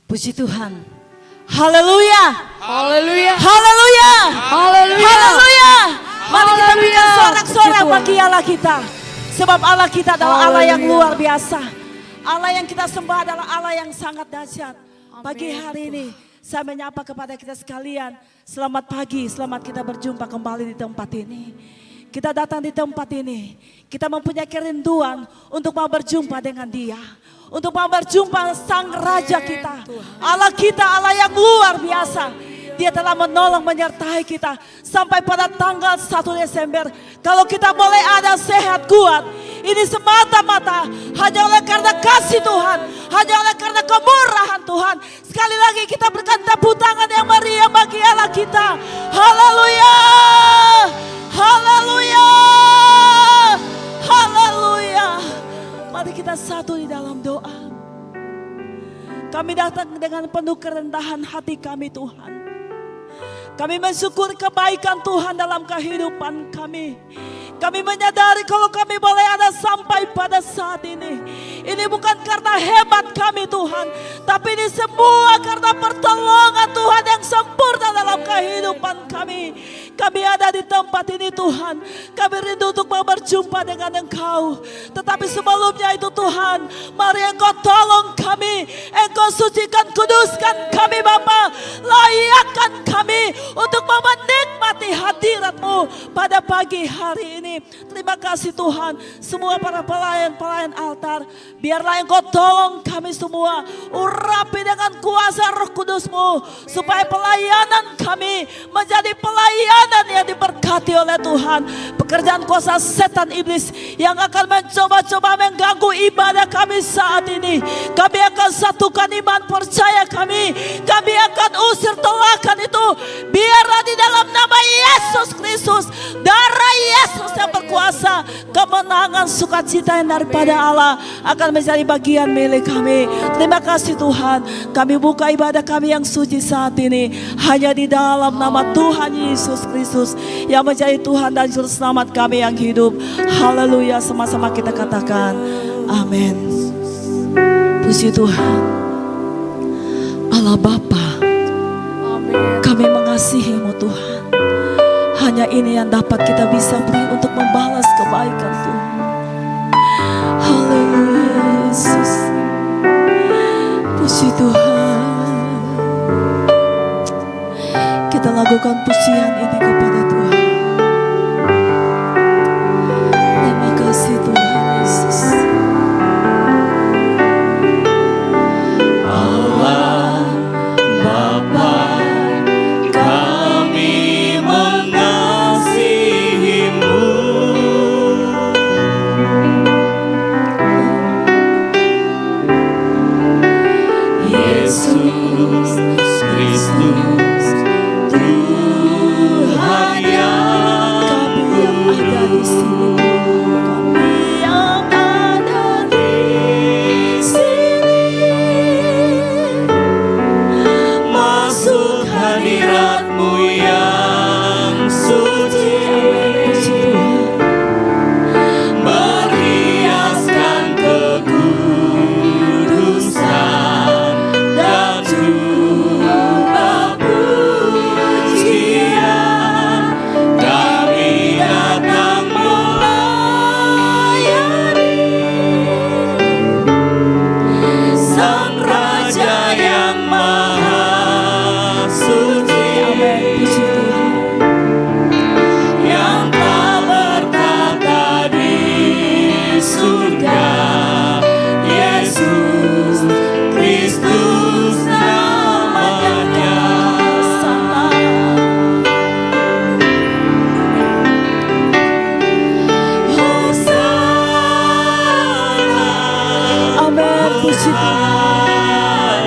Puji Tuhan. Haleluya. Haleluya. Haleluya. Haleluya. Haleluya. Mari kita berikan Haleluya. sorak-sorak Puji Tuhan. bagi Allah kita. Sebab Allah kita adalah Allah yang Haleluya. luar biasa. Allah yang kita sembah adalah Allah yang sangat dahsyat. Pagi hari ini saya menyapa kepada kita sekalian. Selamat pagi, selamat kita berjumpa kembali di tempat ini. Kita datang di tempat ini, kita mempunyai kerinduan untuk mau berjumpa dengan Dia. Untuk mau berjumpa Sang Raja kita. Allah kita, Allah yang luar biasa. Dia telah menolong menyertai kita sampai pada tanggal 1 Desember. Kalau kita boleh ada sehat kuat, ini semata-mata hanya oleh karena kasih Tuhan, hanya oleh karena kemurahan Tuhan. Sekali lagi kita berikan tepuk tangan yang meriah bagi Allah kita. Haleluya. Haleluya. Haleluya. Mari kita satu di dalam doa. Kami datang dengan penuh kerendahan hati kami Tuhan. Kami mensyukuri kebaikan Tuhan dalam kehidupan kami. Kami menyadari kalau kami boleh ada sampai pada saat ini. Ini bukan karena hebat kami Tuhan. Tapi ini semua karena pertolongan Tuhan yang sempurna dalam kehidupan kami. Kami ada di tempat ini Tuhan. Kami rindu untuk mau berjumpa dengan Engkau. Tetapi sebelumnya itu Tuhan, mari Engkau tolong kami. Engkau sucikan, kuduskan kami Bapa. Layakkan kami untuk mau menikmati hadirat-Mu pada pagi hari ini. Terima kasih Tuhan. Semua para pelayan-pelayan altar, biarlah Engkau tolong kami semua. Urapi dengan kuasa Roh Kudus-Mu. Supaya pelayanan kami menjadi pelayanan yang diberkati oleh Tuhan. Pekerjaan kuasa setan iblis yang akan mencoba-coba mengganggu ibadah kami saat ini, kami akan satukan iman percaya kami. Kami akan usir tolakan itu. Biarlah di dalam nama Yesus Kristus, darah Yesus yang berkuasa, kemenangan sukacita yang daripada Allah akan menjadi bagian milik kami. Terima kasih Tuhan. Kami buka ibadah kami yang suci saat ini hanya di dalam nama Tuhan Yesus Kristus yang menjadi Tuhan dan Juru Selamat kami yang hidup. Haleluya. Sama-sama kita katakan amin. Puji Tuhan. Allah Bapa, kami mengasihi-Mu Tuhan. Hanya ini yang dapat kita bisa beri untuk membalas kebaikan Tuhan. Haleluya Yesus. Puji Tuhan. Kita lakukan pujian ini kepada Tuhan. Terima kasih Tuhan Yesus. Allah Bapa, kami mengasihi-Mu. Yesus Kristus, Tuhan yang Kami yang ada di sini. Kami yang ada di sini. masuk hadirat-Mu yang suci, Puji Tuhan. berhiaskan kekudusan dan jubah pujian. Kami datang melayani Sang Raja yang Maha Suci, Amin. Puji Tuhan. yang telah bertata di surga. Yesus Kristus namanya. Sana. Hosana, Amin. Puji Tuhan.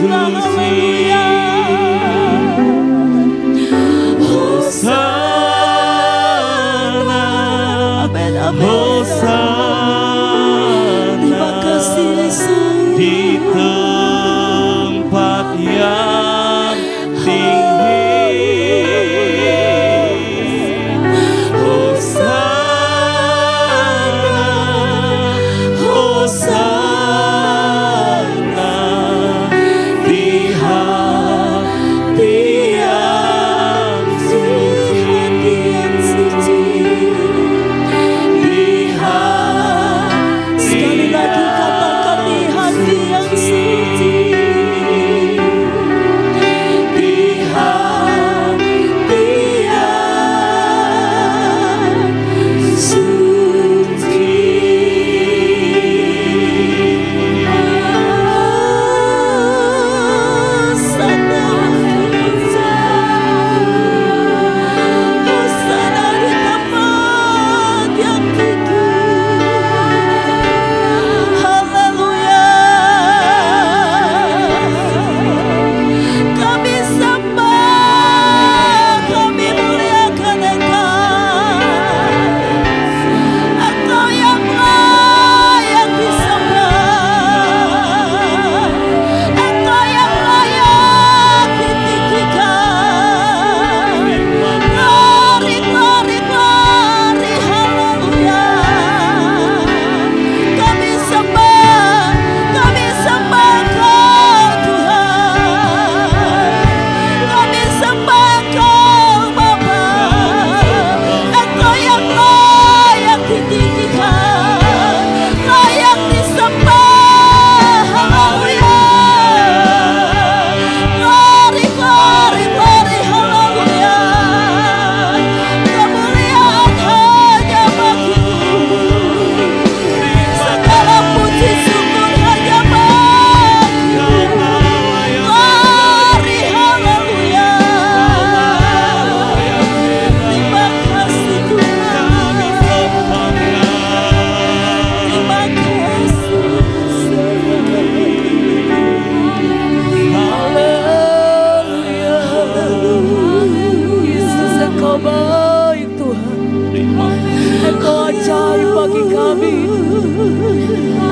Hosana, haleluya. Hosana, Amin, amin. Hosana, Terima kasih Yesus. di tempat yang tinggi. Hosana, Hosana, di hati yang suci, di hati Sekali lagi katakan di hati yang suci. di hati yang suci. Hosana, Hosana di tempat yang tinggi. Haleluya. Kami sembah, kami muliakan Engkau. Engkau yang layak disembah. Engkau yang layak ditinggikan. Glory, glory, glory, haleluya. Kami sembah Engkau Tuhan. Kami sembah Engkau Bapa. Engkau yang layak ditinggikan, layak disembah, haleluya. Glory, glory, glory, haleluya. Kemuliaan hanya bagi-Mu. Segala puji syukur hanya bagi-Mu. Glory, haleluya. Terima kasih Tuhan. Terima kasih. Haleluya. Yesus, Engkau baik Tuhan. Engkau ajaib bagi kami.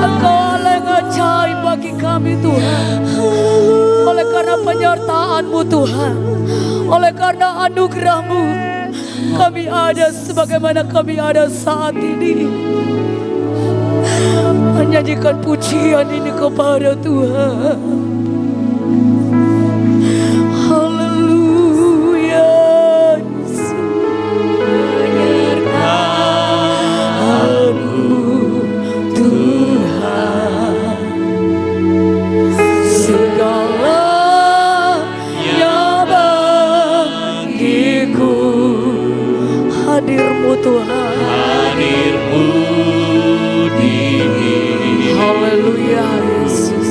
Engkau Allah yang ajaib bagi kami Tuhan. Oleh karena penyertaan-Mu Tuhan, oleh karena anugerah-Mu, kami ada sebagaimana kami ada saat ini. Menyanyikan pujian ini kepada Tuhan. Haleluya. Segalanya bagiku, hadir-Mu Tuhan. Hadir-Mu di Haleluya Yesus.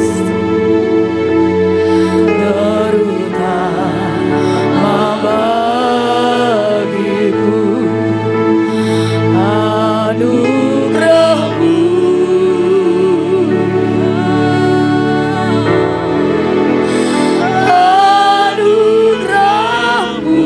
Terutama bagiku anugerah-Mu. Anugerah-Mu.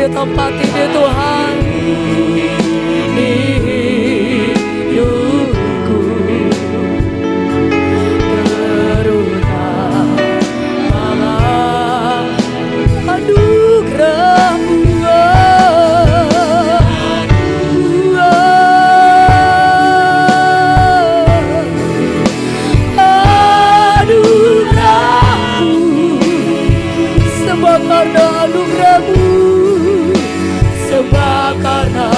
di tempat ini Tuhan. Hidupku terutama anugerah-Mu. Sebab karena anugerah-Mu, sebab karena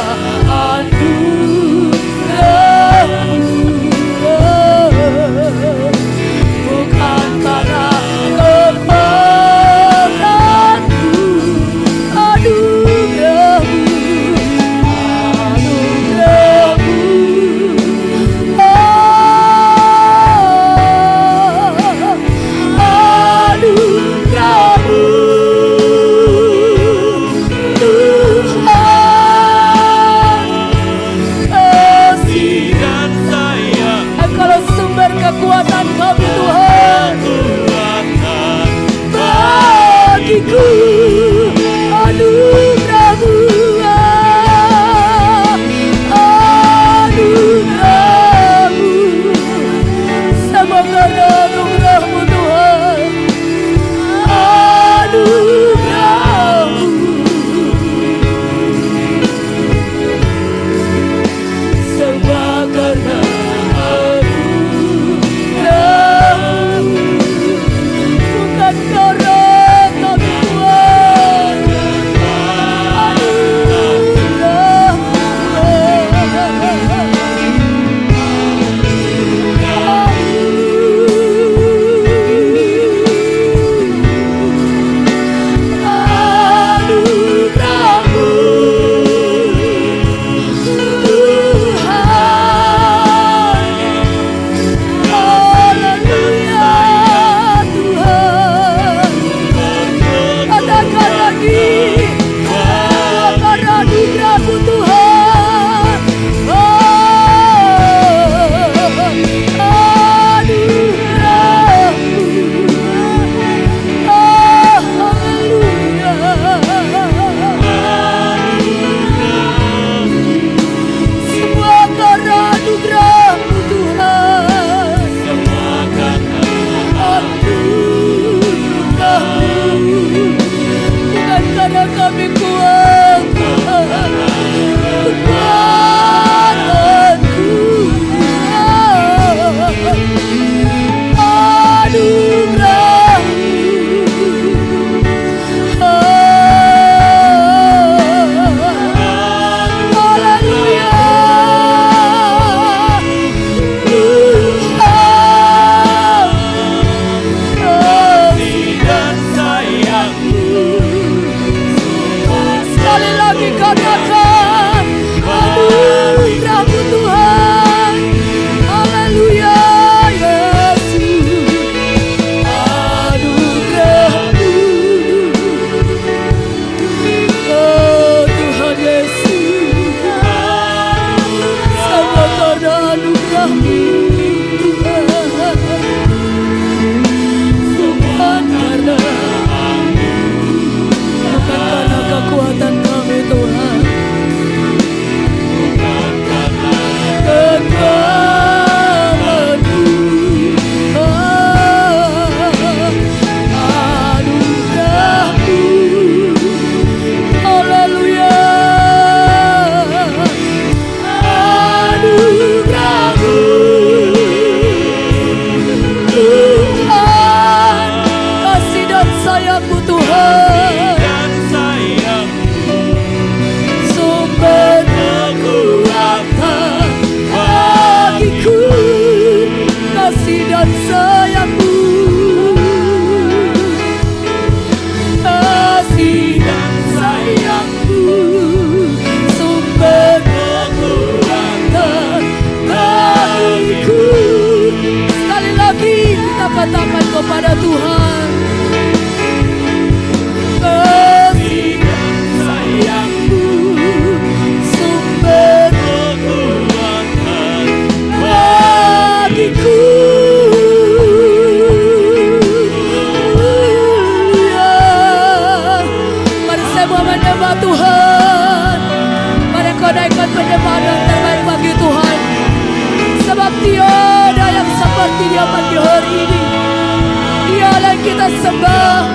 kita sembah,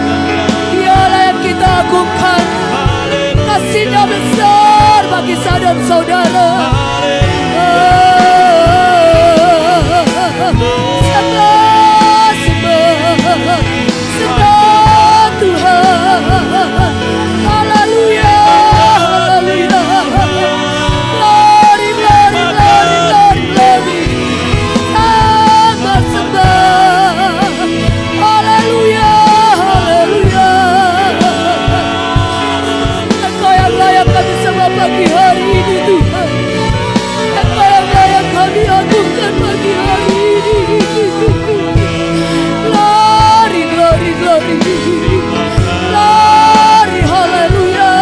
Dialah yang kita agungkan. Kasih-Nya besar bagi saya dan saudara. Sembah, sembah, sembah Tuhan. Haleluya, haleluya. Glory, glory, glory, glory, glory. Sembah, sembah. Haleluya, haleluya. Engkau yang layak kami sembah pagi hari ini Tuhan. Engkau yang layak kami agungkan pagi hari ini. Glory, glory, glory. Glory, haleluya.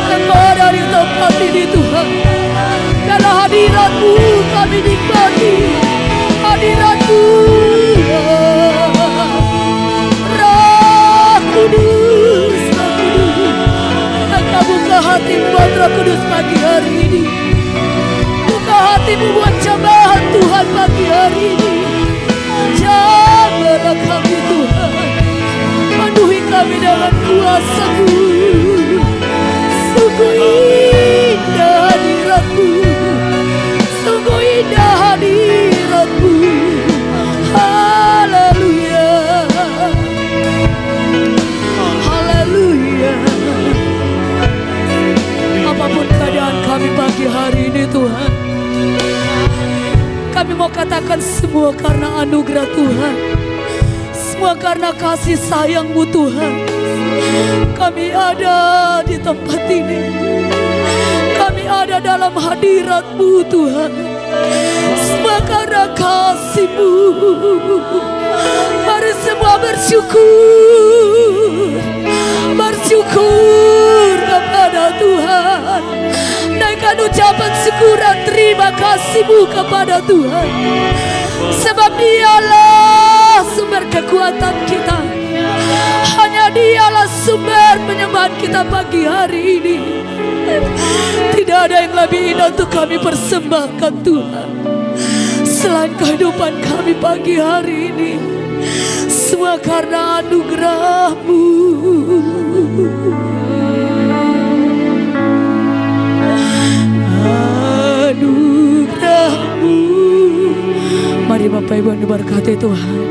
Engkau ada di tempat ini Tuhan. Karena hadirat-Mu kami nikmati. Hadirat-Mu, Roh Kudus, Roh Kudus. Engkau buka hati-Mu buat Roh Kudus pagi hari ini. Buka hati-Mu buat cobaan Tuhan pagi hari ini. Jamahlah kami Tuhan. Penuhi kami dengan kuasa-Mu. Sungguh indah hadirat-Mu. Sungguh indah hadirat-Mu. Haleluya. Haleluya. Apapun keadaan kami pagi hari ini Tuhan, kami mau katakan semua karena anugerah Tuhan. Semua karena kasih sayang-Mu Tuhan. Kami ada di tempat ini. Kami ada dalam hadirat-Mu Tuhan. Semua karena kasih-Mu. Mari semua bersyukur. Bersyukur kepada Tuhan. Naikkan ucapan syukuran terima kasih-Mu kepada Tuhan. Sebab Dialah sumber kekuatan kita. Hanya Dialah sumber penyembahan kita pagi hari ini. Tidak ada yang lebih indah untuk kami persembahkan Tuhan selain kehidupan kami pagi hari ini. Semua karena anugerah-Mu. Anugerah-Mu. Mari Bapak Ibu yang diberkati Tuhan,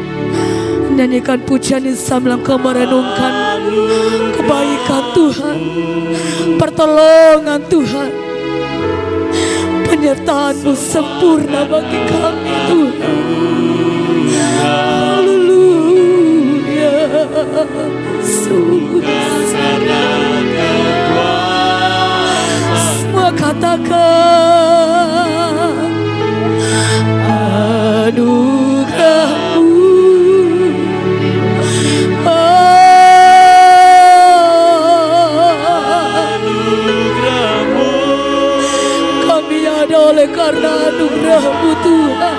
nyanyikan pujian ini sambil engkau merenungkan kebaikan Tuhan, pertolongan Tuhan, penyertaan-Mu sempurna bagi kami Tuhan. Haleluya. Sungguh semua katakan anugerah-Mu. Anugerah-Mu. Kami ada oleh karena anugerah-Mu Tuhan.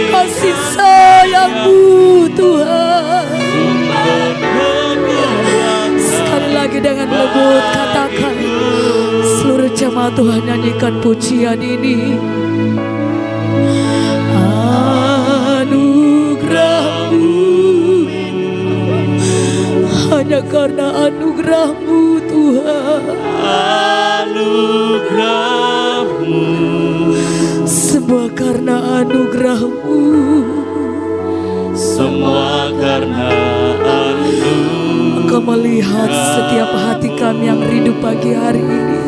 Kasih sayang-Mu Tuhan. Sekali lagi dengan lembut katakan, seluruh jemaat Tuhan nyanyikan pujian ini. Anugerah-Mu. Hanya karena anugerah-Mu Tuhan. Anugerah-Mu. Semua karena anugerah-Mu. Semua karena anugerah-Mu. Engkau melihat setiap hati kami yang rindu pagi hari ini.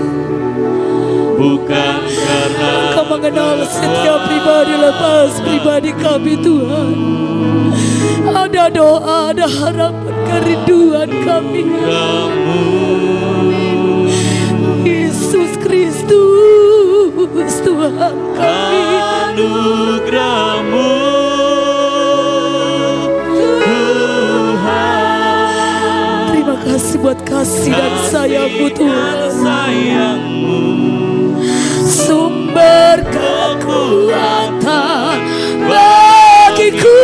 Bukan karena Engkau mengenal setiap pribadi lepas pribadi kami Tuhan. Ada doa, ada harapan, kerinduan kami. Yesus Kristus Tuhan kami. Anugerah-Mu Tuhan. Terima kasih buat kasih dan sayang-Mu Tuhan. Sumber kekuatan bagiku.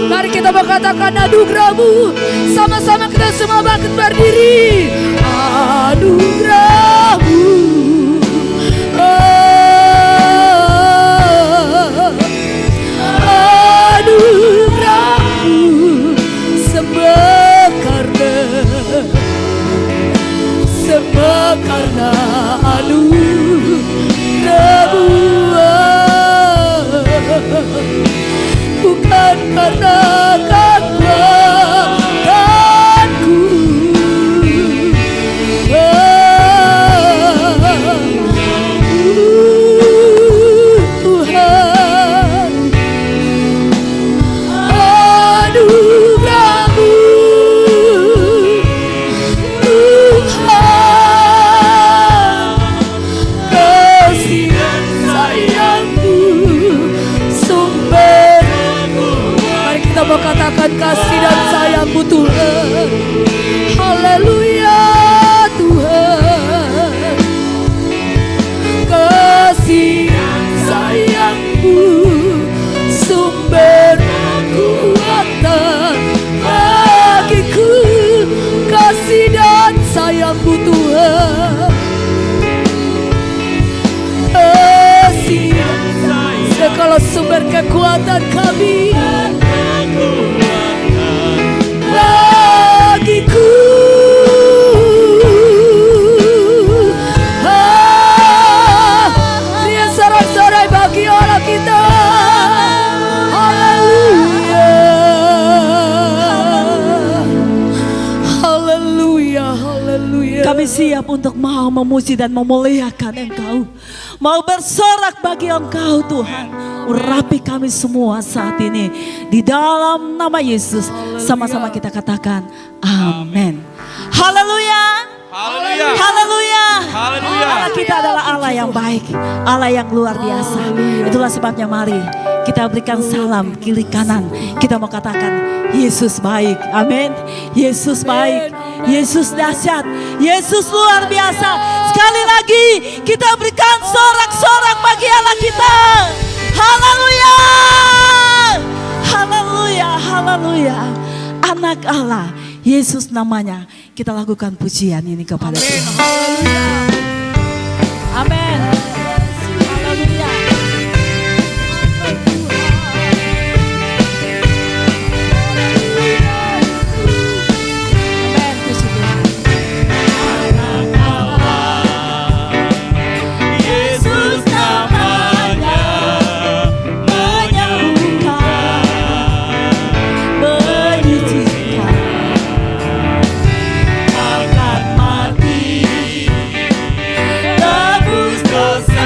Mari kita mengatakan anugerah-Mu. Sama-sama kita semua bangkit berdiri. Anugerah-Mu. Anugerah-Mu. karena anugerah-Mu, bukan karena kekuatanku. Tuhan, anugerah-Mu, Tuhan, kasih dan sayang-Mu, sumber. Mari kita mau katakan kasih dan sayang-Mu Tuhan. Haleluya Tuhan, kasih dan sayang-Mu, sumber kekuatan bagiku. Kasih dan sayang-Mu Tuhan, kasih dan sayang, segala sumber kekuatan kami bagiku. Dia sorak-sorai bagi Allah kita. Haleluya, haleluya, haleluya. Kami siap untuk mau memuji dan memuliakan Engkau. Mau bersorak bagi Engkau Tuhan. Urapi kami semua saat ini. Di dalam nama Yesus. Sama-sama kita katakan amin. Haleluya. Haleluya. Haleluya. Haleluya. Allah kita adalah Allah yang baik. Allah yang luar biasa. Itulah sebabnya mari kita berikan salam kiri kanan. Kita mau katakan Yesus baik. Amin. Yesus baik. Yesus dahsyat. Yesus luar biasa. Sekali lagi kita berikan sorak-sorak bagi Allah kita. Haleluya. Haleluya. Haleluya. Anak Allah, Yesus namanya. Kita lakukan pujian ini kepada Tuhan. Amin. Haleluya. Amin. Puji Tuhan. Yesus namanya menyembuhkan, Menyucikan. akan mati, tebus dosa.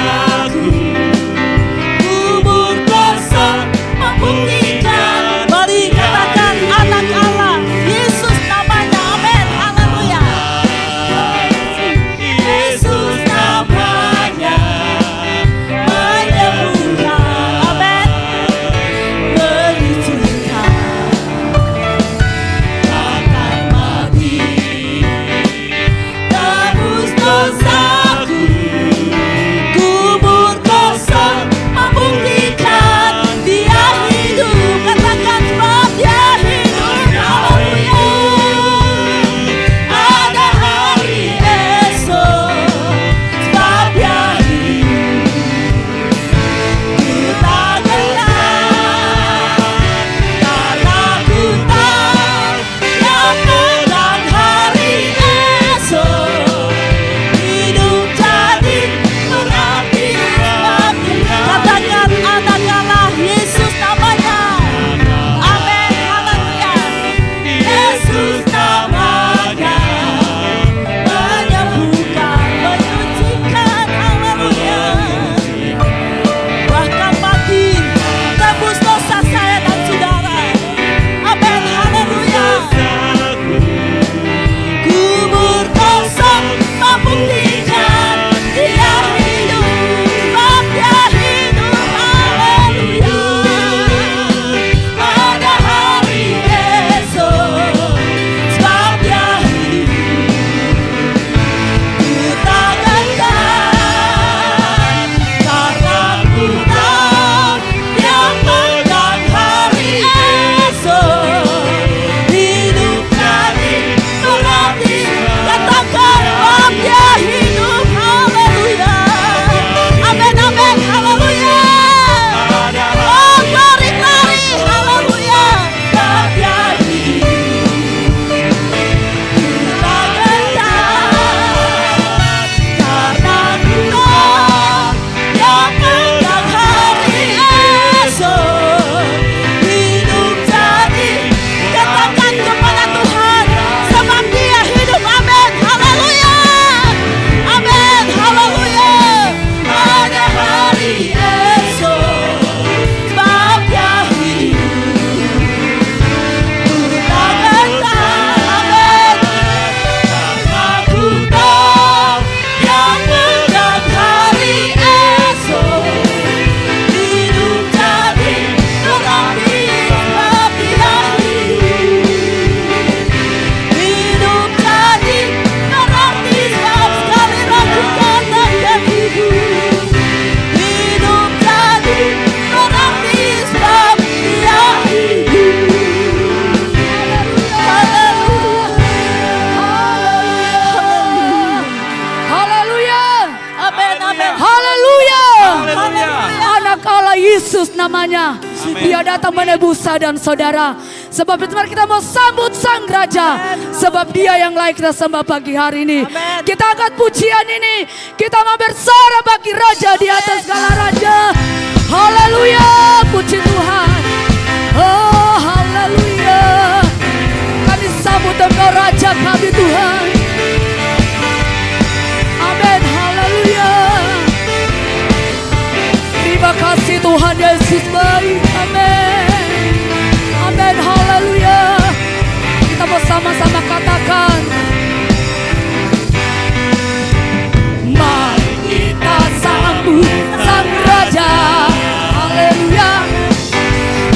Yesus namanya. Dia datang menebus saya dan saudara. Sebab itu mari kita mau sambut Sang Raja. Sebab Dia yang layak kita sembah pagi hari ini. Amen. Kita angkat pujian ini. Kita mau bersorak bagi Raja di atas segala Raja. Haleluya, puji Tuhan. Oh haleluya. Kami sambut Engkau Raja kami Tuhan. Amin, haleluya. Terima kasih Tuhan Yesus baik. Amin. Amin, haleluya. Kita bersama-sama katakan, mari kita sambut Sang Raja. Haleluya.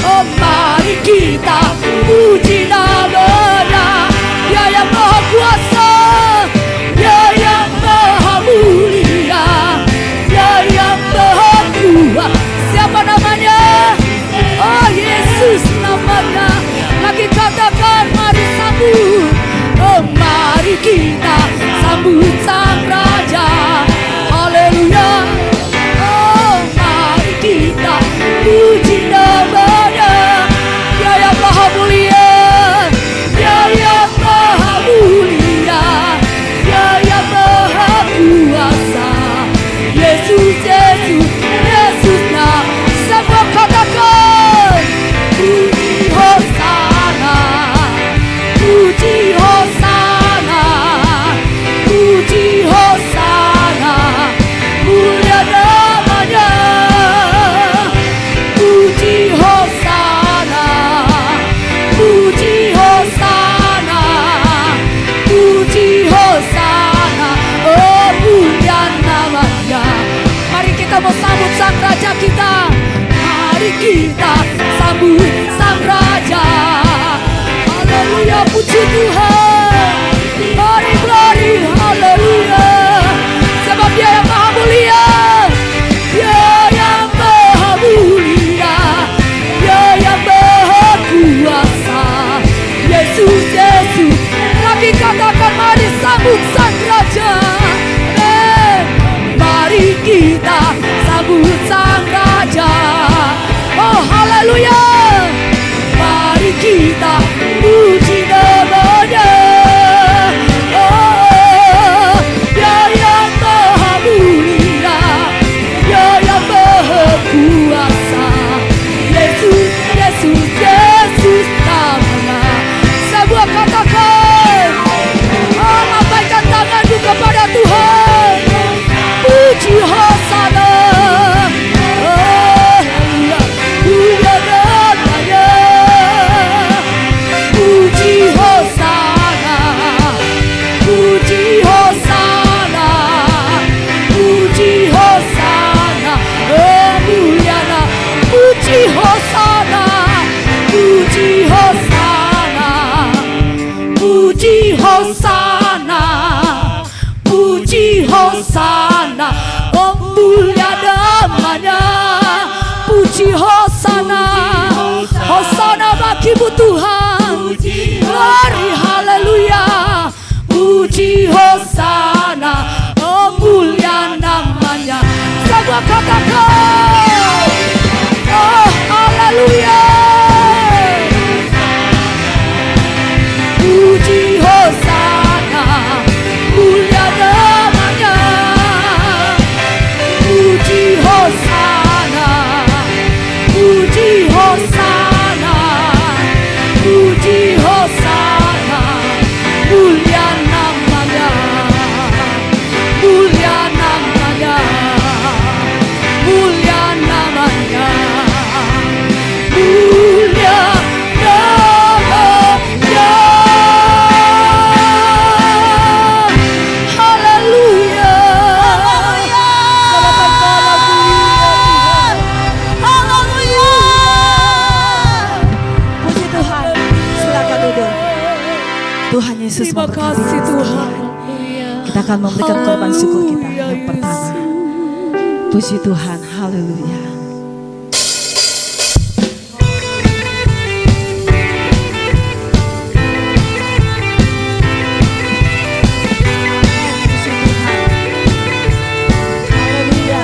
Oh mari kita puji nama-Nya. Dia yang maha kuasa, Dia yang maha mulia, Dia yang maha kuat. Siapa namanya? Oh Yesus namanya. Lagi katakan mari sambut. Oh mari kita sambut Sang Raja. Haleluya. Oh mari kita puji nama-Nya. Dia yang maha mulia, Dia yang maha mulia, Dia yang maha kuasa. Yesus, Yesus, Yesus nah. Semua katakan puji Hosana, puji Hosana, puji Hosana, mulia namanya. Puji Hosana, puji Hosana, puji Hosana, oh mulia namanya. Mari kita mau sambut Sang Raja kita. Mari kita sambut Sang Raja. Haleluya, puji Tuhan. Mari glory, haleluya. Sebab Dia yang maha mulia, Dia yang maha mulia, Dia yang maha kuasa. Yesus, Yesus. Lagi katakan mari sambut Sang Raja. Amen. Mari kita sambut Sang Raja. Oh haleluya. Mari kita puji nama-Nya. Oh Dia yang maha mulia, Dia yang maha kuasa. Yesus, Yesus, Yesus namanya. Semua katakan, oh lambaikan tanganmu kepada Tuhan. Puji Hosana. Oh haleluya. Mulia namanya. Puji Hosana, puji Hosana, puji Hosana, oh mulia nama. Puji Hosana, puji Hosana, puji Hosana, puji Hosana, oh mulia namanya. Puji Hosana, Hosana bagimu Tuhan. Glory, haleluya. Puji Hosana, oh mulia namanya. Semua katakan, oh haleluya. Puji Hosana, mulia namanya. Puji Hosana, puji Hosana, puji Hosana, mulia namanya, mulia namanya, mulia namanya, mulia namanya. Haleluya. Haleluya. Puji Tuhan. Silakan duduk. Tuhan Yesus Terima memberkati kasih kita. Tuhan. Kita akan memberikan korban syukur kita Haleluya, yang pertama. Yesus. Puji Tuhan. Haleluya. Puji Tuhan. Haleluya.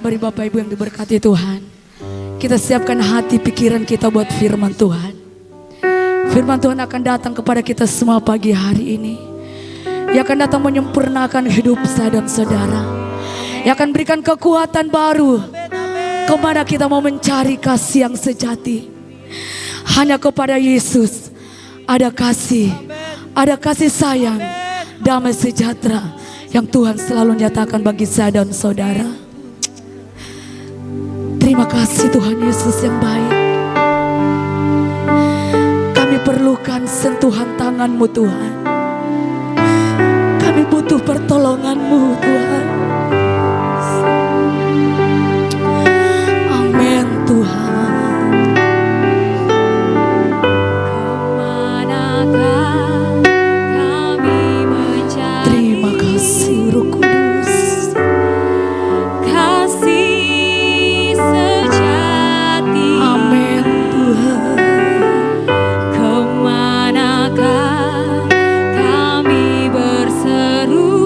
Mari Bapak Ibu yang diberkati Tuhan, kita siapkan hati pikiran kita buat firman Tuhan. Firman Tuhan akan datang kepada kita semua pagi hari ini. Ia akan datang menyempurnakan hidup saya dan saudara. Ia akan berikan kekuatan baru kepada kita mau mencari kasih yang sejati. Hanya kepada Yesus ada kasih sayang, damai sejahtera yang Tuhan selalu nyatakan bagi saya dan saudara. Terima kasih Tuhan Yesus yang baik. Kami perlukan sentuhan tangan-Mu Tuhan. Kami butuh pertolongan-Mu Tuhan. Amin Tuhan. Terima kasih Roh Kudus. Amin Tuhan. Kemanakah kami berseru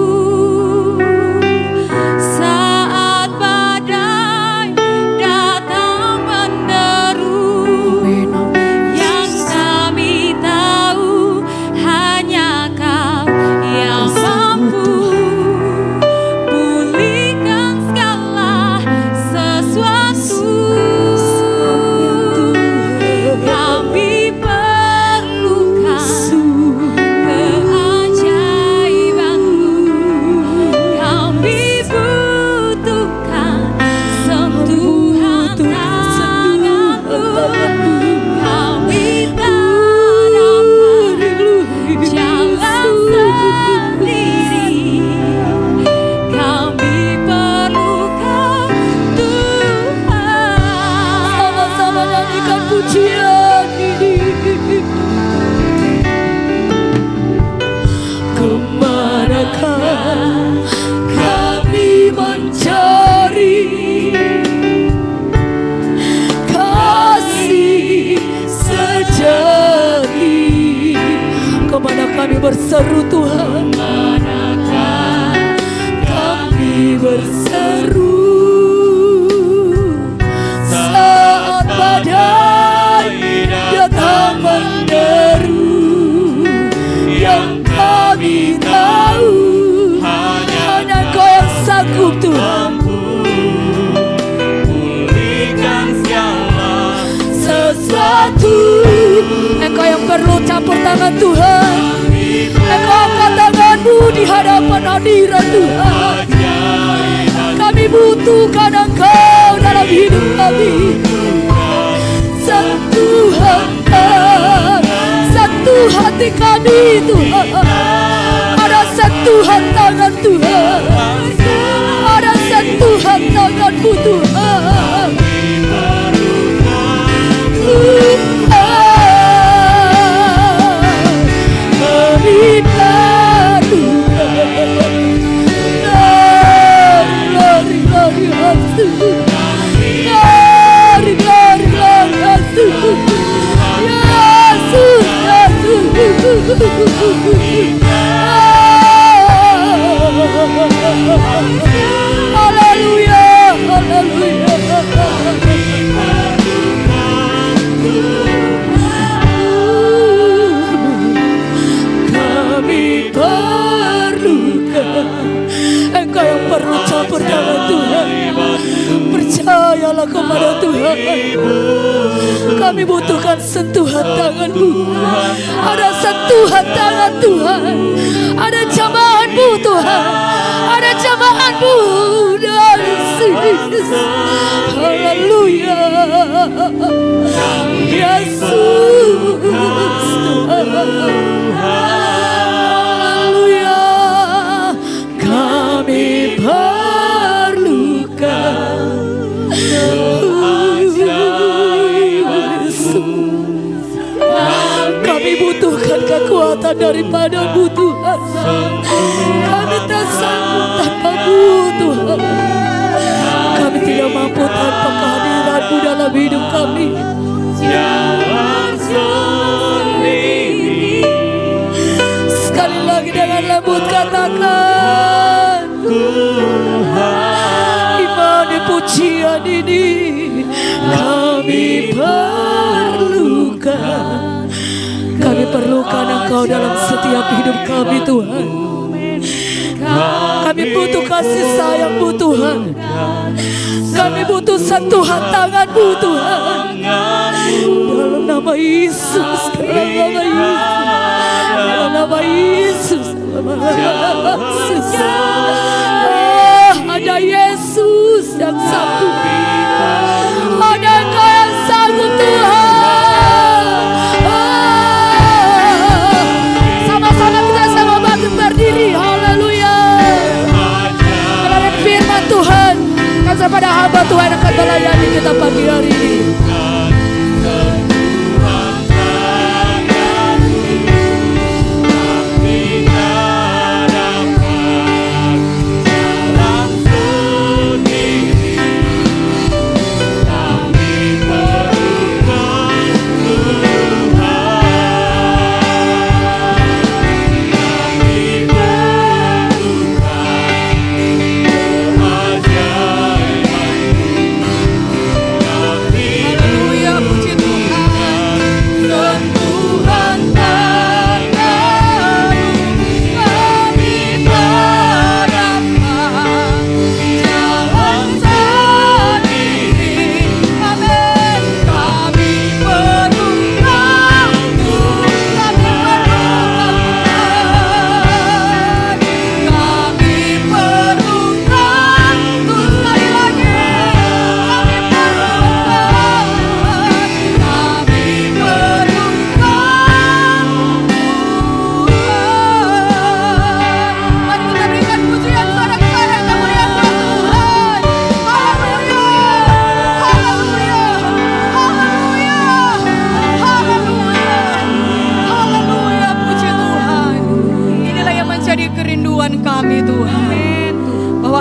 saat badai datang menderu? Amin, amin. Yang kami tahu hanya Kau yang mampu pulihkan segala sesuatu. Kami perlukan keajaiban-Mu. Kami butuhkan sentuhan tangan-Mu. Kami tak dapat jalan sendiri. Kami perlukan Tuhan. Sama-sama nyanyikan pujian ini. Kemanakah kami mencari kasih sejati? Kemana kami berseru Tuhan? Kami berseru saat badai datang menderu. Yang kami tahu hanya Kau yang sanggup Tuhan. Pulihkan segala Sesuatu Engkau yang perlu campur tangan Tuhan. Engkau angkat tangan-Mu di hadapan hadirat Tuhan. Kami butuhkan Engkau dalam hidup kami. Sentuhan Tuhan, sentuh hati kami Tuhan. Ada sentuhan tangan Tuhan. Ada sentuhan tangan-Mu Tuhan. Kami perlukan glory, glory, glory, glory, Haleluya, haleluya. Kami perlukan Engkau yang perlu campur tangan Tuhan. Percayalah kepada Tuhan. Kami butuhkan sentuhan tangan-Mu. Ada sentuhan tangan Tuhan. Ada jamahan-Mu Tuhan. Ada jamahan-Mu dari sini. Haleluya. Yesus Tuhan. Haleluya. Kami perlukan kami butuhkan kekuatan daripada-Mu Tuhan. Kami tak sanggup tanpa-Mu Tuhan. Kami tidak mampu tanpa kehadiran-Mu dalam hidup kami. jalan sendiri. Sekali lagi dengan lembut katakan Tuhan. Imani pujian ini kami perlukan. Kami perlukan Engkau dalam setiap hidup kami Tuhan. Kami butuh kasih sayang-Mu Tuhan. Kami butuh sentuhan tangan-Mu Tuhan. Dalam nama Yesus, dalam nama Yesus, dalam nama Yesus, dalam nama Yesus. Ada Yesus yang sanggup. Ada Engkau yang sanggup Tuhan. Sama-sama kita sama bangkit berdiri. Haleluya. Melalui firman Tuhan, kasih pada hamba Tuhan akan melayani kita pagi hari ini.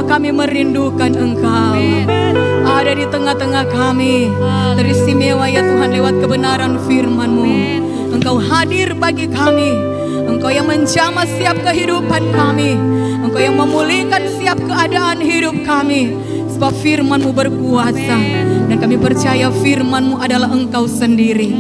Kami merindukan Engkau. Ada di tengah-tengah kami. Teristimewa ya Tuhan lewat kebenaran firman-Mu. Engkau hadir bagi kami. Engkau yang menjamah setiap kehidupan kami. Engkau yang memulihkan setiap keadaan hidup kami. Sebab firman-Mu berkuasa. Dan kami percaya firman-Mu adalah Engkau sendiri.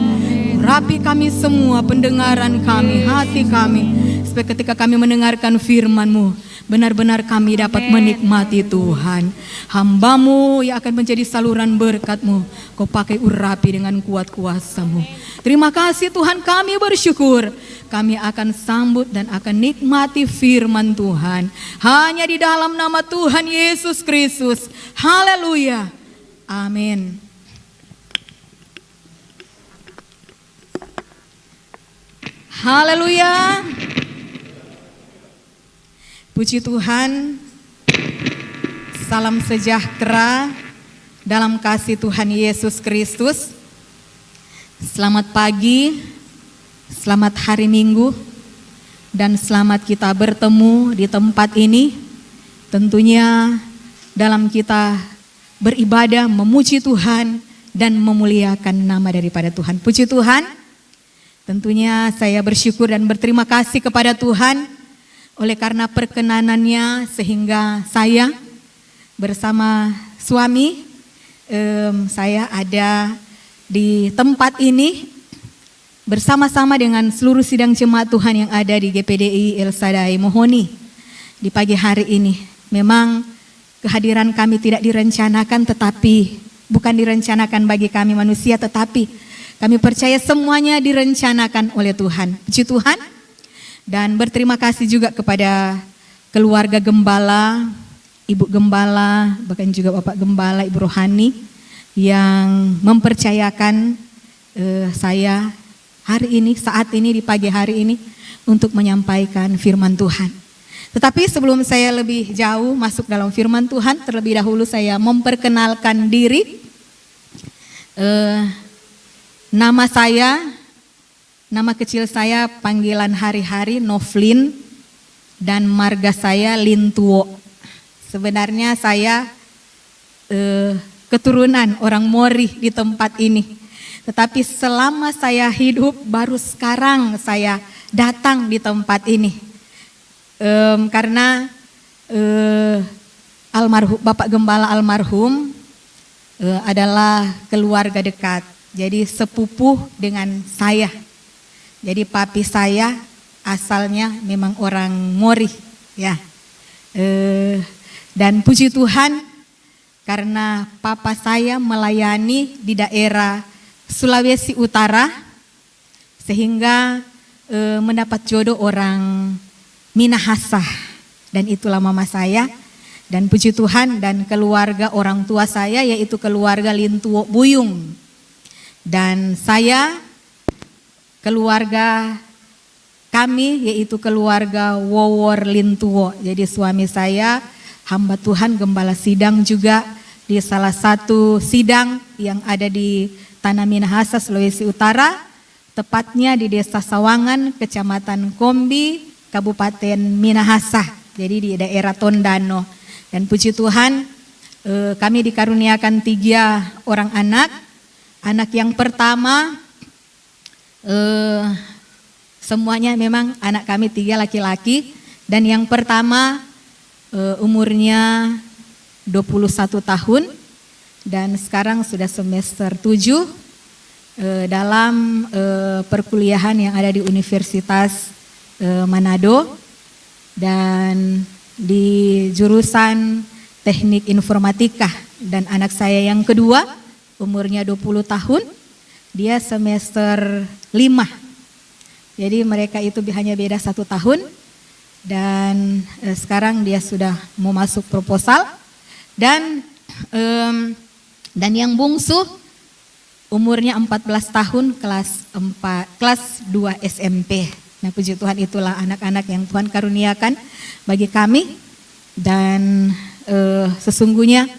Rapi kami semua, pendengaran kami, hati kami. Supaya ketika kami mendengarkan firman-Mu, benar-benar kami dapat menikmati Tuhan. Hamba-Mu yang akan menjadi saluran berkat-Mu, Kau pakai urapi dengan kuat kuasa-Mu. Terima kasih Tuhan, kami bersyukur. Kami akan sambut dan akan nikmati firman Tuhan. Hanya di dalam nama Tuhan Yesus Kristus. Haleluya. Amin. Haleluya. Puji Tuhan, salam sejahtera dalam kasih Tuhan Yesus Kristus. Selamat pagi, selamat hari Minggu, dan selamat kita bertemu di tempat ini. Tentunya dalam kita beribadah, memuji Tuhan, dan memuliakan nama daripada Tuhan. Puji Tuhan, tentunya saya bersyukur dan berterima kasih kepada Tuhan oleh karena perkenanannya sehingga saya bersama suami saya ada di tempat ini bersama-sama dengan seluruh sidang jemaat Tuhan yang ada di GPDI El Shaddai Mohoni di pagi hari ini. Memang kehadiran kami tidak direncanakan, tetapi bukan direncanakan bagi kami manusia, tetapi kami percaya semuanya direncanakan oleh Tuhan. Puji Tuhan. Dan berterima kasih juga kepada keluarga gembala, ibu gembala, bahkan juga bapak gembala, ibu rohani yang mempercayakan saya hari ini, saat ini, di pagi hari ini untuk menyampaikan firman Tuhan. Tetapi sebelum saya lebih jauh masuk dalam firman Tuhan, terlebih dahulu saya memperkenalkan diri. Nama kecil saya, panggilan hari-hari Novlin, dan marga saya Lintuo. Sebenarnya saya keturunan orang Mori di tempat ini. Tetapi selama saya hidup, baru sekarang saya datang di tempat ini. Karena almarhum Bapak Gembala almarhum adalah keluarga dekat. Jadi sepupu dengan saya. Jadi papi saya asalnya memang orang Mori, ya. Dan puji Tuhan karena papa saya melayani di daerah Sulawesi Utara sehingga mendapat jodoh orang Minahasa, dan itulah mama saya. Dan puji Tuhan, dan keluarga orang tua saya yaitu keluarga Lintuo Buyung. Dan saya, keluarga kami yaitu keluarga Wowor Lintuo. Jadi suami saya hamba Tuhan gembala sidang juga di salah satu sidang yang ada di Tanah Minahasa, Sulawesi Utara. Tepatnya di Desa Sawangan, Kecamatan Kombi, Kabupaten Minahasa. Jadi di daerah Tondano. Dan puji Tuhan, kami dikaruniakan 3 orang anak. Anak yang pertama, semuanya memang anak kami 3 laki-laki. Dan yang pertama umurnya 21 tahun dan sekarang sudah semester 7 dalam perkuliahan yang ada di Universitas Manado dan di jurusan Teknik Informatika. Dan anak saya yang kedua umurnya 20 tahun, dia semester 5. Jadi mereka itu hanya beda 1 tahun dan sekarang dia sudah mau masuk proposal. Dan yang bungsu umurnya 14 tahun kelas 2 SMP. Nah puji Tuhan, itulah anak-anak yang Tuhan karuniakan bagi kami. Dan sesungguhnya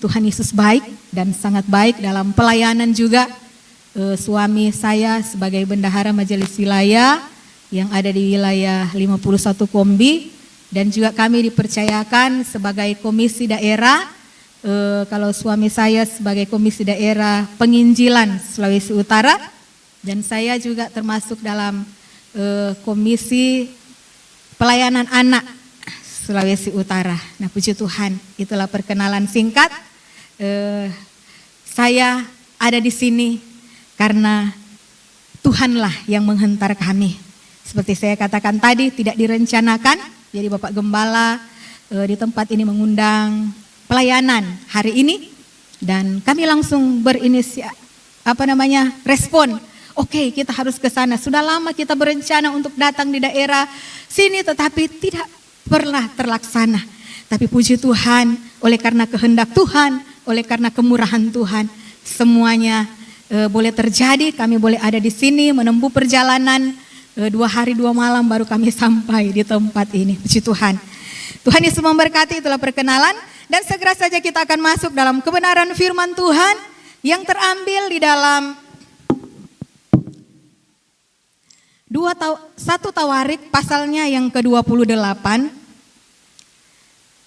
Tuhan Yesus baik dan sangat baik dalam pelayanan juga. Suami saya sebagai bendahara majelis wilayah yang ada di wilayah 51 Kombi. Dan juga kami dipercayakan sebagai komisi daerah. Kalau suami saya sebagai komisi daerah penginjilan Sulawesi Utara. Dan saya juga termasuk dalam komisi pelayanan anak Sulawesi Utara. Nah puji Tuhan, itulah perkenalan singkat. Saya ada di sini karena Tuhanlah yang menghantar kami. Seperti saya katakan tadi, tidak direncanakan. Jadi Bapak Gembala di tempat ini mengundang pelayanan hari ini. Dan kami langsung respon. Oke, kita harus ke sana. Sudah lama kita berencana untuk datang di daerah sini tetapi tidak pernah terlaksana. Tapi puji Tuhan, oleh karena kehendak Tuhan, oleh karena kemurahan Tuhan, semuanya boleh terjadi. Kami boleh ada di sini menempuh perjalanan 2 hari 2 malam baru kami sampai di tempat ini. Puji Tuhan. Tuhan Yesus memberkati, itulah perkenalan. Dan segera saja kita akan masuk dalam kebenaran firman Tuhan yang terambil di dalam 1 Tawarik pasalnya yang ke-28.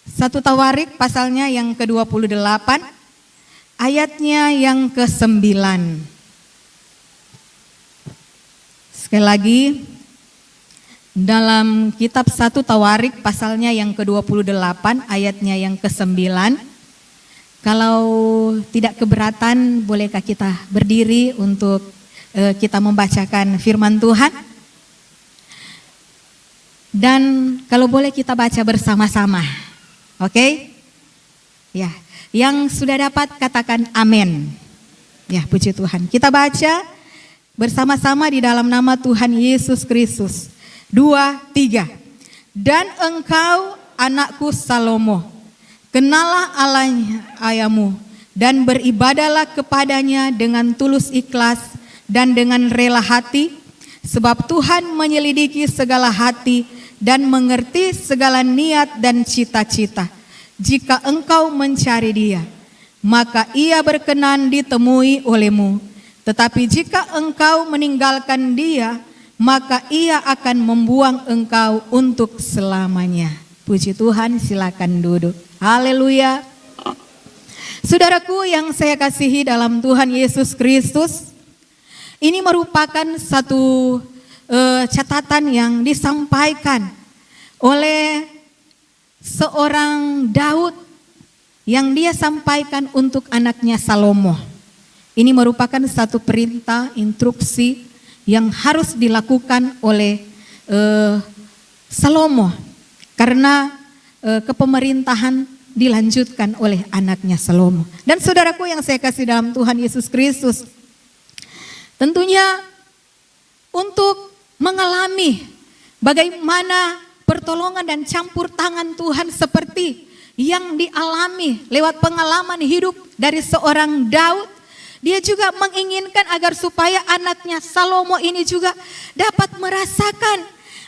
1 Tawarik pasalnya yang ke-28 ayatnya yang ke-9. Sekali lagi, dalam kitab 1 Tawarik pasalnya yang ke-28 ayatnya yang ke-9. Kalau tidak keberatan, bolehkah kita berdiri untuk kita membacakan firman Tuhan? Dan kalau boleh kita baca bersama-sama. Oke? Ya, yang sudah dapat katakan amin. Ya, puji Tuhan. Kita baca bersama-sama di dalam nama Tuhan Yesus Kristus. 2, 3. Dan engkau anakku Salomo, kenalah Allah ayamu dan beribadalah kepadanya dengan tulus ikhlas dan dengan rela hati, sebab Tuhan menyelidiki segala hati dan mengerti segala niat dan cita-cita. Jika engkau mencari Dia, maka Ia berkenan ditemui olehmu. Tetapi jika engkau meninggalkan Dia, maka Ia akan membuang engkau untuk selamanya. Puji Tuhan, silakan duduk. Haleluya. Saudaraku yang saya kasihi dalam Tuhan Yesus Kristus, ini merupakan satu catatan yang disampaikan oleh seorang Daud yang dia sampaikan untuk anaknya Salomo. Ini merupakan satu perintah, instruksi yang harus dilakukan oleh Salomo karena kepemerintahan dilanjutkan oleh anaknya Salomo. Dan saudaraku yang saya kasih dalam Tuhan Yesus Kristus, tentunya untuk mengalami bagaimana pertolongan dan campur tangan Tuhan seperti yang dialami lewat pengalaman hidup dari seorang Daud, dia juga menginginkan agar supaya anaknya Salomo ini juga dapat merasakan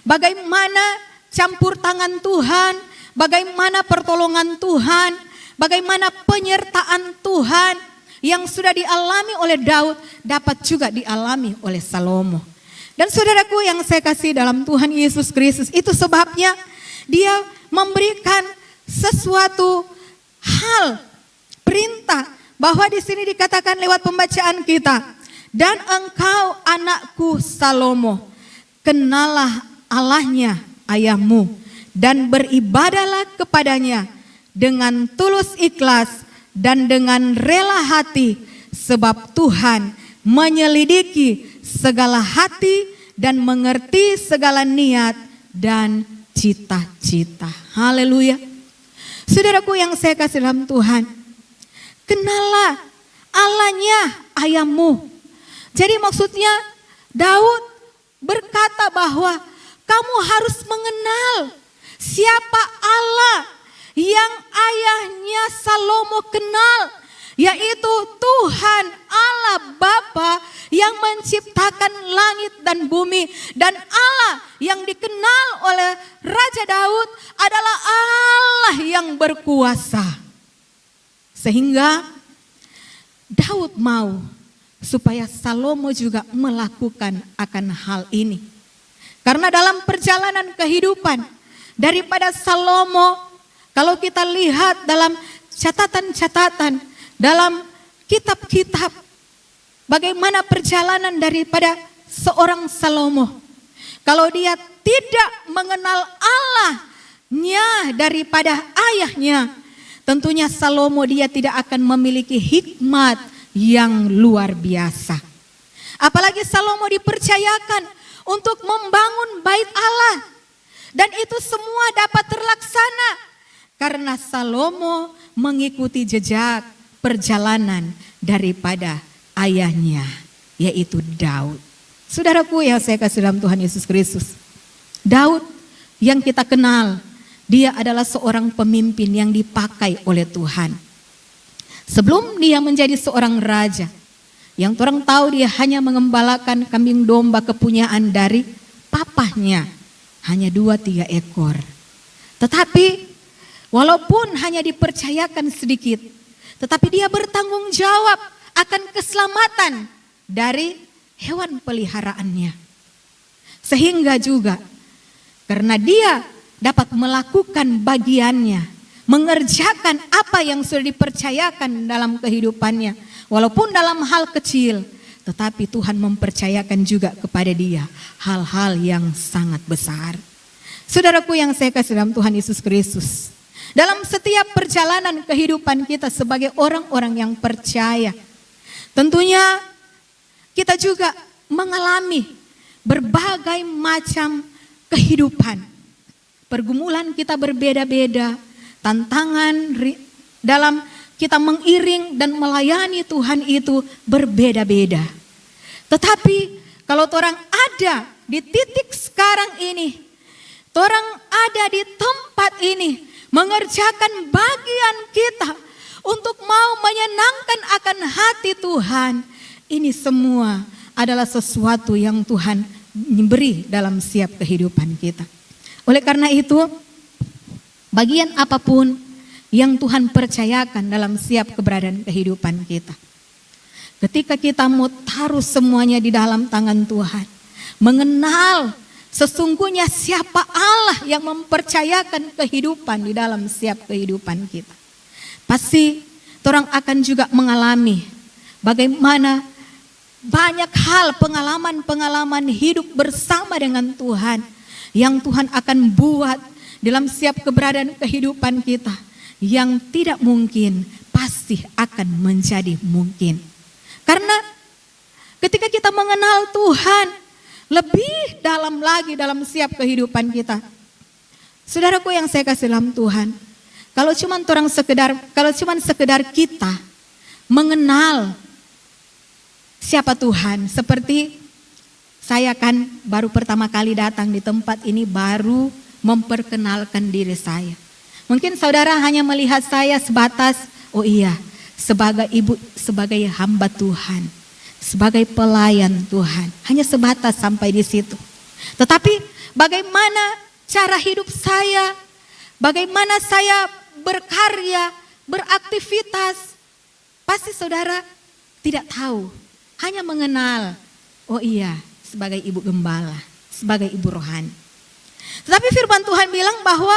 bagaimana campur tangan Tuhan, bagaimana pertolongan Tuhan, bagaimana penyertaan Tuhan yang sudah dialami oleh Daud dapat juga dialami oleh Salomo. Dan saudaraku yang saya kasih dalam Tuhan Yesus Kristus, itu sebabnya dia memberikan sesuatu hal, perintah, bahwa di sini dikatakan lewat pembacaan kita, dan engkau anakku Salomo, kenalah Allahnya ayahmu dan beribadahlah kepadanya dengan tulus ikhlas dan dengan rela hati, sebab Tuhan menyelidiki segala hati dan mengerti segala niat dan cita-cita. Haleluya. Saudaraku yang saya kasih dalam Tuhan, kenalah Allahnya ayahmu. Jadi maksudnya Daud berkata bahwa kamu harus mengenal siapa Allah yang ayahnya Salomo kenal, yaitu Tuhan Allah Bapa yang menciptakan langit dan bumi. Dan Allah yang dikenal oleh Raja Daud adalah Allah yang berkuasa. Sehingga Daud mau supaya Salomo juga melakukan akan hal ini. Karena dalam perjalanan kehidupan daripada Salomo, kalau kita lihat dalam catatan-catatan, dalam kitab-kitab, bagaimana perjalanan daripada seorang Salomo. Kalau dia tidak mengenal Allahnya daripada ayahnya, tentunya Salomo dia tidak akan memiliki hikmat yang luar biasa. Apalagi Salomo dipercayakan untuk membangun bait Allah. Dan itu semua dapat terlaksana karena Salomo mengikuti jejak perjalanan daripada ayahnya, yaitu Daud. Saudaraku yang saya kasih dalam Tuhan Yesus Kristus, Daud yang kita kenal, dia adalah seorang pemimpin yang dipakai oleh Tuhan. Sebelum dia menjadi seorang raja, yang orang tahu dia hanya mengembalakan kambing domba kepunyaan dari papahnya, hanya 2-3 ekor. Tetapi walaupun hanya dipercayakan sedikit, tetapi dia bertanggung jawab akan keselamatan dari hewan peliharaannya. Sehingga juga karena dia dapat melakukan bagiannya, mengerjakan apa yang sudah dipercayakan dalam kehidupannya, walaupun dalam hal kecil, tetapi Tuhan mempercayakan juga kepada dia hal-hal yang sangat besar. Saudaraku yang saya kasih dalam Tuhan Yesus Kristus, dalam setiap perjalanan kehidupan kita sebagai orang-orang yang percaya, tentunya kita juga mengalami berbagai macam kehidupan. Pergumulan kita berbeda-beda, tantangan dalam kita mengiring dan melayani Tuhan itu berbeda-beda. Tetapi kalau orang ada di titik sekarang ini, orang ada di tempat ini, mengerjakan bagian kita untuk mau menyenangkan akan hati Tuhan, ini semua adalah sesuatu yang Tuhan beri dalam setiap kehidupan kita. Oleh karena itu, bagian apapun yang Tuhan percayakan dalam setiap keberadaan kehidupan kita, ketika kita mau taruh semuanya di dalam tangan Tuhan, mengenal sesungguhnya siapa Allah yang mempercayakan kehidupan di dalam setiap kehidupan kita, pasti orang akan juga mengalami bagaimana banyak hal pengalaman-pengalaman hidup bersama dengan Tuhan yang Tuhan akan buat dalam setiap keberadaan kehidupan kita. yang tidak mungkin pasti akan menjadi mungkin. Karena ketika kita mengenal Tuhan lebih dalam lagi dalam setiap kehidupan kita. Saudaraku yang saya kasih dalam Tuhan, kalau cuma sekedar kita mengenal siapa Tuhan, seperti saya kan baru pertama kali datang di tempat ini, baru memperkenalkan diri saya. Mungkin saudara hanya melihat saya sebatas, oh iya, sebagai ibu, sebagai hamba Tuhan, sebagai pelayan Tuhan, hanya sebatas sampai di situ. Tetapi bagaimana cara hidup saya, bagaimana saya berkarya, beraktivitas, pasti saudara tidak tahu, hanya mengenal, oh iya, sebagai ibu gembala, sebagai ibu rohani. Tetapi firman Tuhan bilang bahwa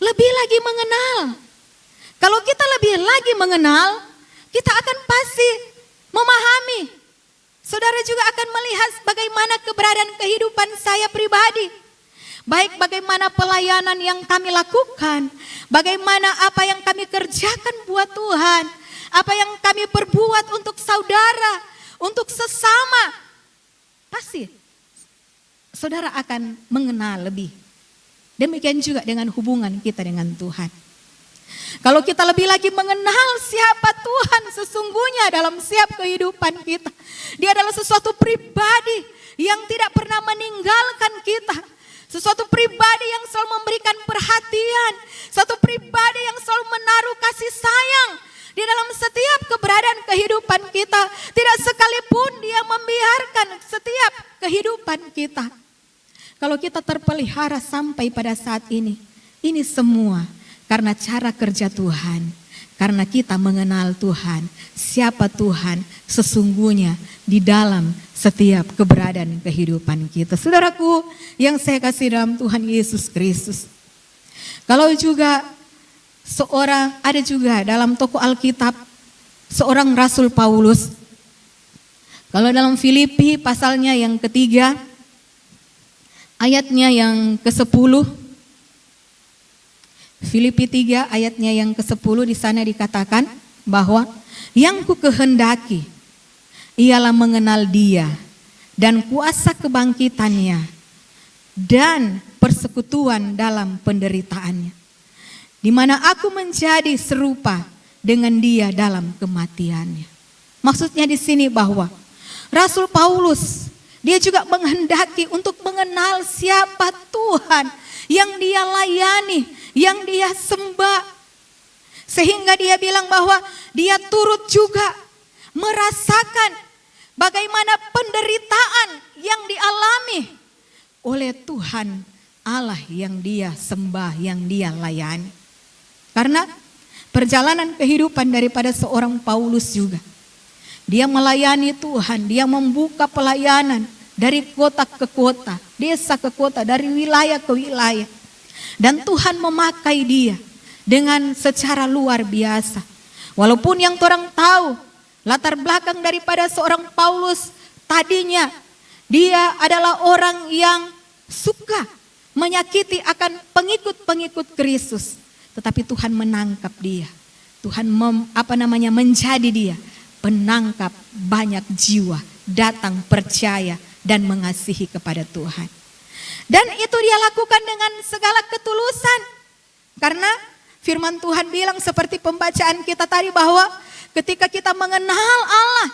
lebih lagi mengenal. Kalau kita lebih lagi mengenal, kita akan pasti memahami. Saudara juga akan melihat bagaimana keberadaan kehidupan saya pribadi. Baik bagaimana pelayanan yang kami lakukan, bagaimana apa yang kami kerjakan buat Tuhan, apa yang kami perbuat untuk saudara, untuk sesama. Pasti saudara akan mengenal lebih. Demikian juga dengan hubungan kita dengan Tuhan. Kalau kita lebih lagi mengenal siapa Tuhan sesungguhnya dalam setiap kehidupan kita. Dia adalah sesuatu pribadi yang tidak pernah meninggalkan kita. Sesuatu pribadi yang selalu memberikan perhatian. Suatu pribadi yang selalu menaruh kasih sayang di dalam setiap keberadaan kehidupan kita. Tidak sekalipun dia membiarkan setiap kehidupan kita. Kalau kita terpelihara sampai pada saat ini semua karena cara kerja Tuhan, karena kita mengenal Tuhan, siapa Tuhan sesungguhnya di dalam setiap keberadaan kehidupan kita. Saudaraku yang saya kasih dalam Tuhan Yesus Kristus. Kalau juga ada juga dalam toko Alkitab seorang Rasul Paulus. Kalau dalam Filipi pasalnya yang ketiga, ayatnya yang ke-10, Filipi 3 ayatnya yang ke-10 di sana dikatakan bahwa yang ku kehendaki ialah mengenal Dia dan kuasa kebangkitannya dan persekutuan dalam penderitaannya, di mana aku menjadi serupa dengan Dia dalam kematiannya. Maksudnya di sini bahwa Rasul Paulus dia juga menghendaki untuk mengenal siapa Tuhan yang dia layani, yang dia sembah. Sehingga dia bilang bahwa dia turut juga merasakan bagaimana penderitaan yang dialami oleh Tuhan Allah yang dia sembah, yang dia layani. Karena perjalanan kehidupan daripada seorang Paulus juga, dia melayani Tuhan, dia membuka pelayanan dari kota ke kota, desa ke kota, dari wilayah ke wilayah. Dan Tuhan memakai dia dengan secara luar biasa. Walaupun yang orang tahu latar belakang daripada seorang Paulus, tadinya dia adalah orang yang suka menyakiti akan pengikut-pengikut Kristus. Tetapi Tuhan menangkap dia. Tuhan menjadi dia penangkap banyak jiwa, datang percaya dan mengasihi kepada Tuhan. Dan itu dia lakukan dengan segala ketulusan. Karena firman Tuhan bilang seperti pembacaan kita tadi bahwa ketika kita mengenal Allah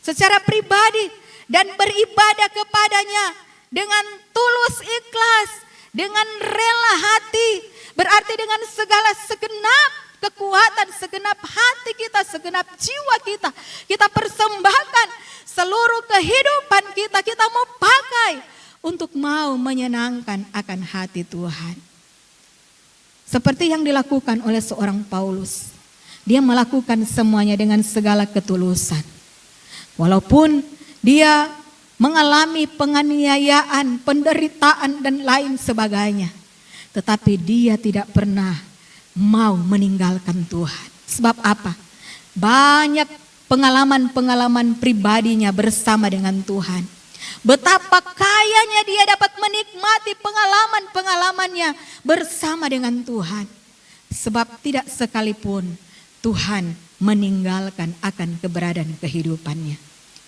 secara pribadi dan beribadah kepadanya dengan tulus ikhlas, dengan rela hati, berarti dengan segala segenap kekuatan, segenap hati kita, segenap jiwa kita, kita persembahkan seluruh kehidupan kita, kita mau pakai untuk mau menyenangkan akan hati Tuhan. Seperti yang dilakukan oleh seorang Paulus, dia melakukan semuanya dengan segala ketulusan. Walaupun dia mengalami penganiayaan, penderitaan dan lain sebagainya, tetapi dia tidak pernah mau meninggalkan Tuhan. Sebab apa? Banyak pengalaman-pengalaman pribadinya bersama dengan Tuhan. Betapa kayanya dia dapat menikmati pengalaman-pengalamannya bersama dengan Tuhan. Sebab tidak sekalipun Tuhan meninggalkan akan keberadaan kehidupannya.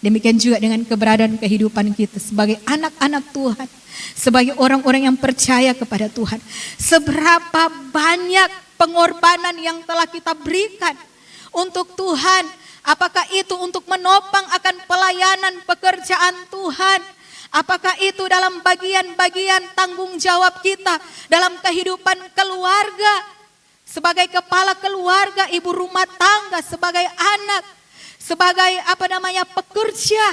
Demikian juga dengan keberadaan kehidupan kita sebagai anak-anak Tuhan, sebagai orang-orang yang percaya kepada Tuhan. Seberapa banyak pengorbanan yang telah kita berikan untuk Tuhan. Apakah itu untuk menopang akan pelayanan pekerjaan Tuhan? Apakah itu dalam bagian-bagian tanggung jawab kita dalam kehidupan keluarga? Sebagai kepala keluarga, ibu rumah tangga, sebagai anak, sebagai pekerja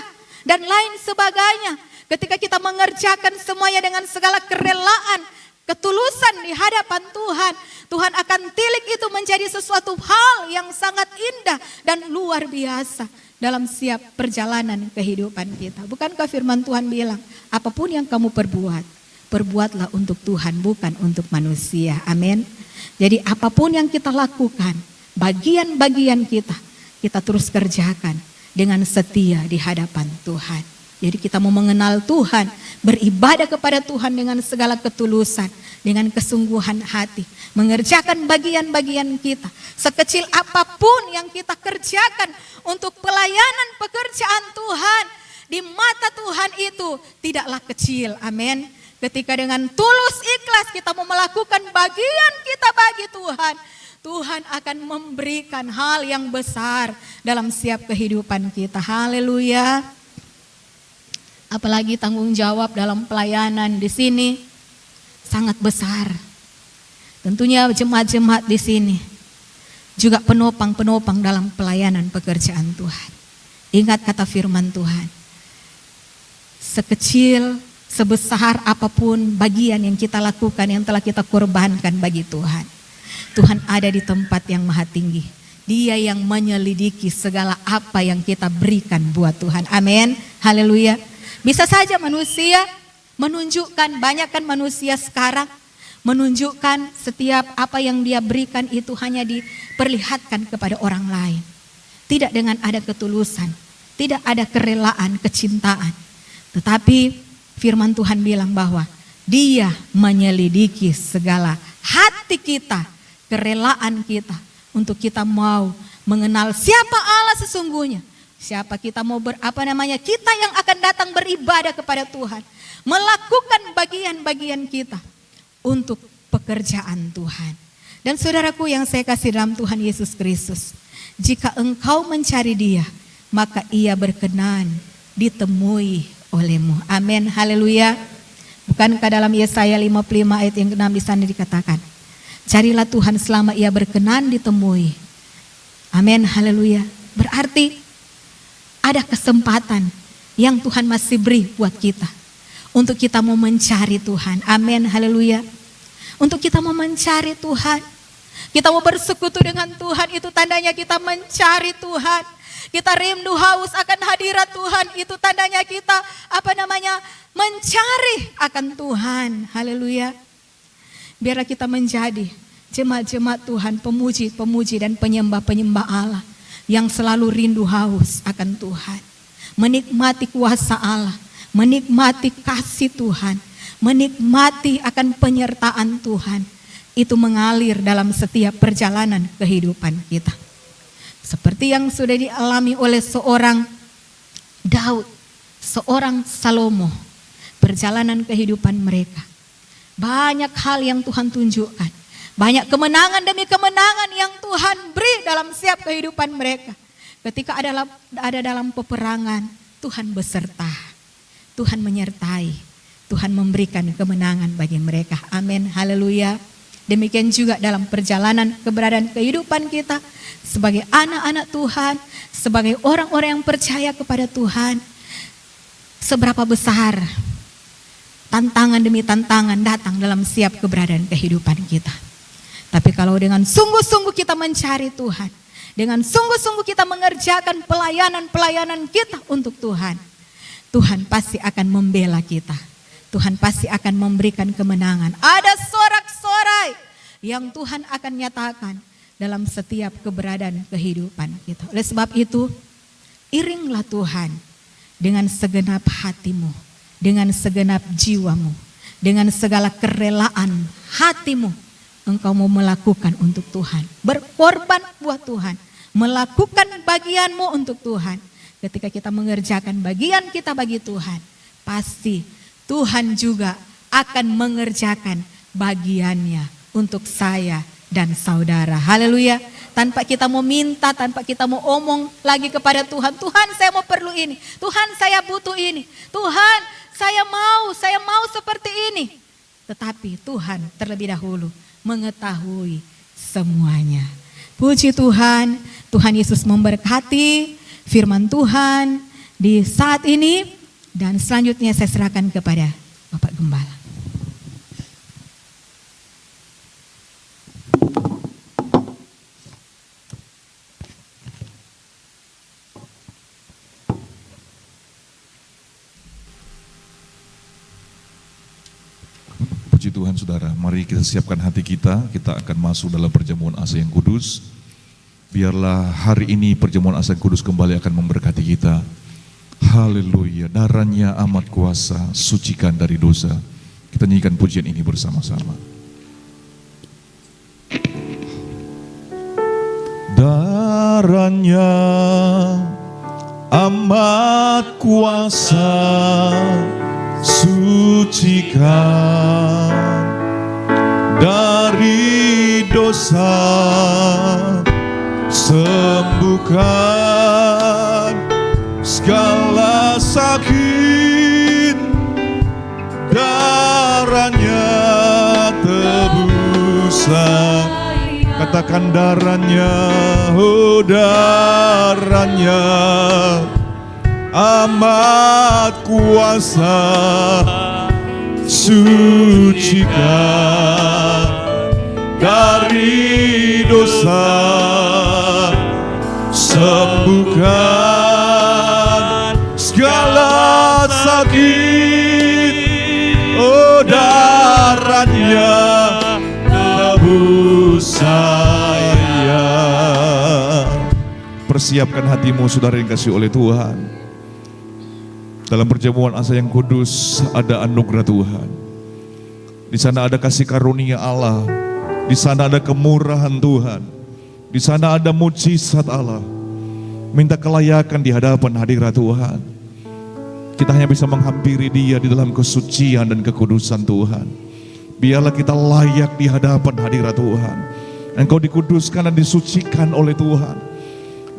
dan lain sebagainya. Ketika kita mengerjakan semuanya dengan segala kerelaan, ketulusan di hadapan Tuhan, Tuhan akan tilik itu menjadi sesuatu hal yang sangat indah dan luar biasa dalam setiap perjalanan kehidupan kita. Bukankah firman Tuhan bilang, apapun yang kamu perbuat, perbuatlah untuk Tuhan, bukan untuk manusia. Amin. Jadi apapun yang kita lakukan, bagian-bagian kita terus kerjakan dengan setia di hadapan Tuhan. Jadi kita mau mengenal Tuhan, beribadah kepada Tuhan dengan segala ketulusan, dengan kesungguhan hati. Mengerjakan bagian-bagian kita, sekecil apapun yang kita kerjakan untuk pelayanan pekerjaan Tuhan. Di mata Tuhan itu tidaklah kecil, amin. Ketika dengan tulus ikhlas kita mau melakukan bagian kita bagi Tuhan, Tuhan akan memberikan hal yang besar dalam setiap kehidupan kita. Haleluya. Apalagi tanggung jawab dalam pelayanan di sini sangat besar. Tentunya jemaat-jemaat di sini juga penopang-penopang dalam pelayanan pekerjaan Tuhan. Ingat kata firman Tuhan, sekecil sebesar apapun bagian yang kita lakukan, yang telah kita korbankan bagi Tuhan, Tuhan ada di tempat yang maha tinggi. Dia yang menyelidiki segala apa yang kita berikan buat Tuhan. Amin. Haleluya. Bisa saja manusia menunjukkan, banyak kan manusia sekarang menunjukkan setiap apa yang dia berikan itu hanya diperlihatkan kepada orang lain. Tidak dengan ada ketulusan, tidak ada kerelaan, kecintaan. Tetapi firman Tuhan bilang bahwa Dia menyelidiki segala hati kita, kerelaan kita, untuk kita mau mengenal siapa Allah sesungguhnya. Siapa kita mau kita yang akan datang beribadah kepada Tuhan, melakukan bagian-bagian kita untuk pekerjaan Tuhan. Dan saudaraku yang saya kasih dalam Tuhan Yesus Kristus, jika engkau mencari Dia, maka Ia berkenan ditemui olehmu. Amin. Haleluya. Bukankah dalam Yesaya 55 ayat yang ke-6 di sana dikatakan, carilah Tuhan selama Ia berkenan ditemui. Amin. Haleluya. Berarti ada kesempatan yang Tuhan masih beri buat kita, untuk kita mau mencari Tuhan. Amin. Haleluya. Untuk kita mau mencari Tuhan, kita mau bersekutu dengan Tuhan, itu tandanya kita mencari Tuhan. Kita rindu haus akan hadirat Tuhan, itu tandanya kita mencari akan Tuhan. Haleluya. Biarlah kita menjadi jemaat-jemaat Tuhan, pemuji-pemuji dan penyembah-penyembah Allah yang selalu rindu haus akan Tuhan, menikmati kuasa Allah, menikmati kasih Tuhan, menikmati akan penyertaan Tuhan. Itu mengalir dalam setiap perjalanan kehidupan kita. Seperti yang sudah dialami oleh seorang Daud, seorang Salomo, perjalanan kehidupan mereka. Banyak hal yang Tuhan tunjukkan. Banyak kemenangan demi kemenangan yang Tuhan beri dalam setiap kehidupan mereka. Ketika ada dalam peperangan, Tuhan beserta. Tuhan menyertai. Tuhan memberikan kemenangan bagi mereka. Amin. Haleluya. Demikian juga dalam perjalanan keberadaan kehidupan kita sebagai anak-anak Tuhan, sebagai orang-orang yang percaya kepada Tuhan. Seberapa besar tantangan demi tantangan datang dalam setiap keberadaan kehidupan kita. Tapi kalau dengan sungguh-sungguh kita mencari Tuhan, dengan sungguh-sungguh kita mengerjakan pelayanan-pelayanan kita untuk Tuhan, Tuhan pasti akan membela kita. Tuhan pasti akan memberikan kemenangan. Ada sorak-sorai yang Tuhan akan nyatakan dalam setiap keberadaan kehidupan kita. Oleh sebab itu, iringlah Tuhan dengan segenap hatimu, dengan segenap jiwamu, dengan segala kerelaan hatimu. engkau mau melakukan untuk Tuhan. Berkorban buat Tuhan. Melakukan bagianmu untuk Tuhan. Ketika kita mengerjakan bagian kita bagi Tuhan, pasti Tuhan juga akan mengerjakan bagiannya untuk saya dan saudara. Haleluya. Tanpa kita mau minta, tanpa kita mau omong lagi kepada Tuhan. Tuhan, saya mau perlu ini. Tuhan, saya butuh ini. Tuhan, saya mau seperti ini. Tetapi Tuhan terlebih dahulu mengetahui semuanya. Puji Tuhan, Tuhan Yesus memberkati firman Tuhan di saat ini. Dan selanjutnya saya serahkan kepada Bapak Gembala. Puji Tuhan saudara, mari kita siapkan hati kita akan masuk dalam perjamuan asa yang kudus. Biarlah hari ini perjamuan asa yang kudus kembali akan memberkati kita. Haleluya, darahnya amat kuasa, sucikan dari dosa. Kita nyanyikan pujian ini bersama-sama. Darahnya amat kuasa, sucikan dari dosa, sembuhkan segala sakit. Darahnya tebusan, katakan darahnya, oh darahnya amat kuasa, sucikan dari dosa, sembuhkan segala sakit. Oh darahnya tebus saya. Persiapkan hatimu saudara yang kasih oleh Tuhan. Dalam perjamuan asa yang kudus ada anugerah Tuhan. Di sana ada kasih karunia Allah. Di sana ada kemurahan Tuhan. Di sana ada mujizat Allah. Minta kelayakan di hadapan hadirat Tuhan. Kita hanya bisa menghampiri Dia di dalam kesucian dan kekudusan Tuhan. Biarlah kita layak di hadapan hadirat Tuhan. Engkau dikuduskan dan disucikan oleh Tuhan.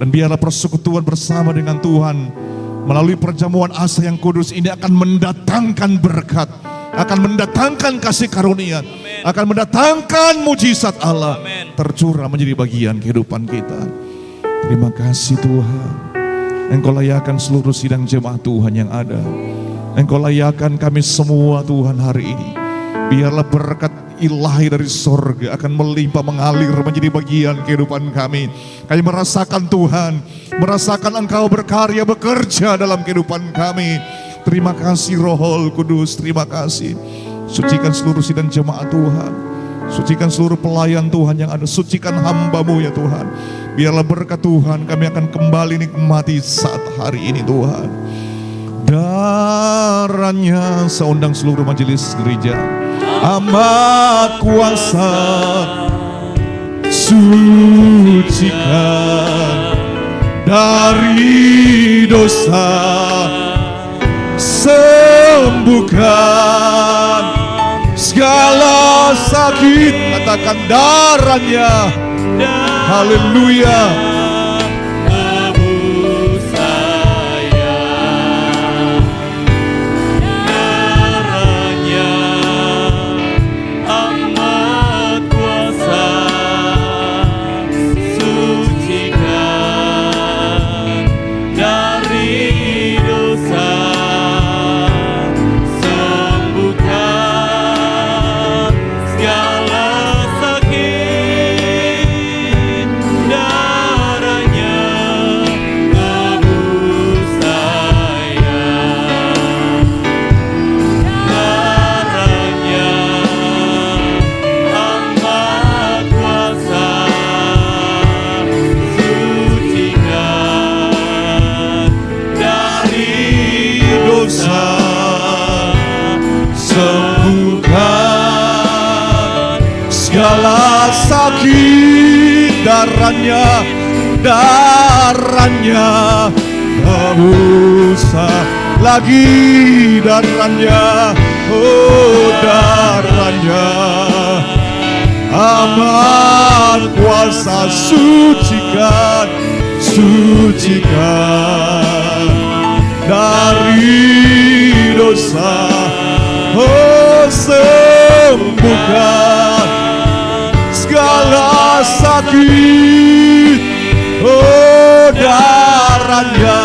Dan biarlah persekutuan bersama dengan Tuhan melalui perjamuan asa yang kudus ini akan mendatangkan berkat, akan mendatangkan kasih karunia, akan mendatangkan mujizat Allah tercurah menjadi bagian kehidupan kita. Terima kasih Tuhan. Engkau layakkan seluruh sidang jemaat Tuhan yang ada. Engkau layakkan kami semua Tuhan hari ini. Biarlah berkat ilahi dari sorga akan melimpah mengalir menjadi bagian kehidupan kami. Kami merasakan Tuhan, merasakan Engkau berkarya bekerja dalam kehidupan kami. Terima kasih Roh Kudus, terima kasih. Sucikan seluruh sidang jemaat Tuhan, sucikan seluruh pelayan Tuhan yang ada, sucikan hamba-Mu ya Tuhan. Biarlah berkat Tuhan kami akan kembali nikmati saat hari ini Tuhan. Darahnya, saya undang seluruh majelis gereja, amat kuasa, sucikan dari dosa, sembuhkan segala sakit. Katakan darahnya, haleluya. Segala sakit segala sakit darahnya tebuslah lagi darahnya, oh darahnya amat kuasa sucikan dari dosa, oh sembuhkan segala sakit, oh darahnya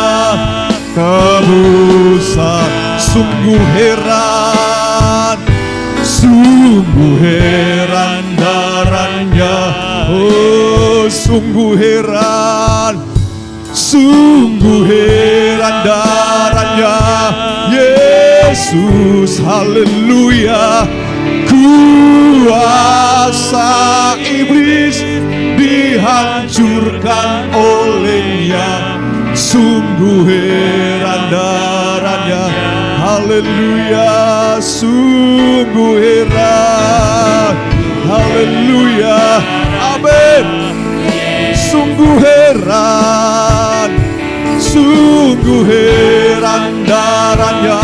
tebuslah. Sungguh heran darahnya, oh sungguh heran darahnya Yesus, haleluya. Kuasa iblis dihancurkan olehnya, sungguh heran darahnya, haleluya. Sungguh heran, haleluya, amin. Sungguh heran darahnya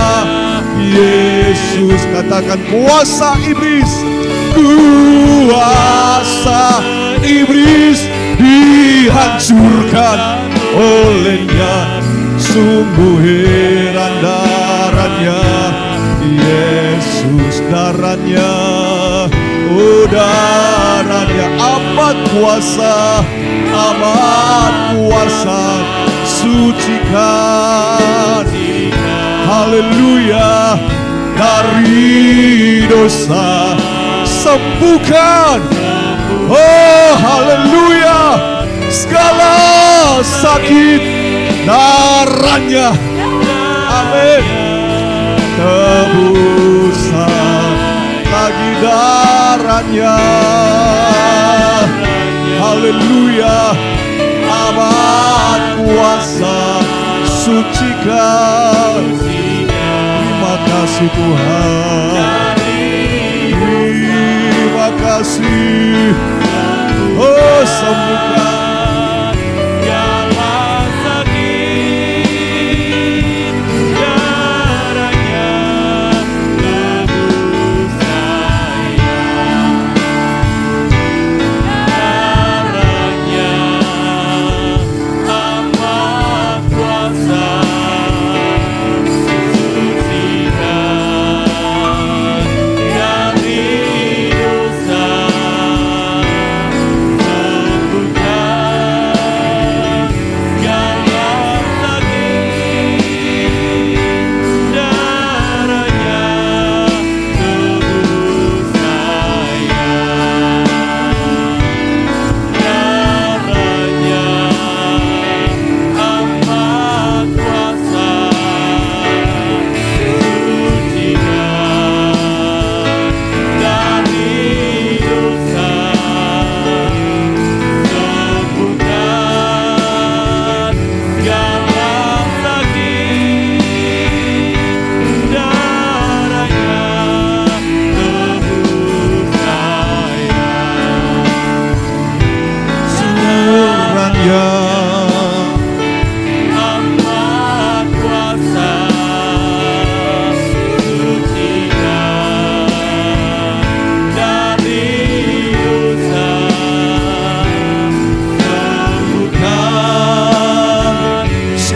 Yesus. Katakan kuasa iblis dihancurkan olehnya, sungguh heran darahnya Yesus, darahnya, oh darahnya amat kuasa sucikan, haleluya, dari dosa sembuhkan, oh haleluya, segala sakit darahnya, amin. Tebuslah lagi darahnya, haleluya, amat kuasa sucikan. Terima kasih Tuhan, terima kasih, oh sembuhkan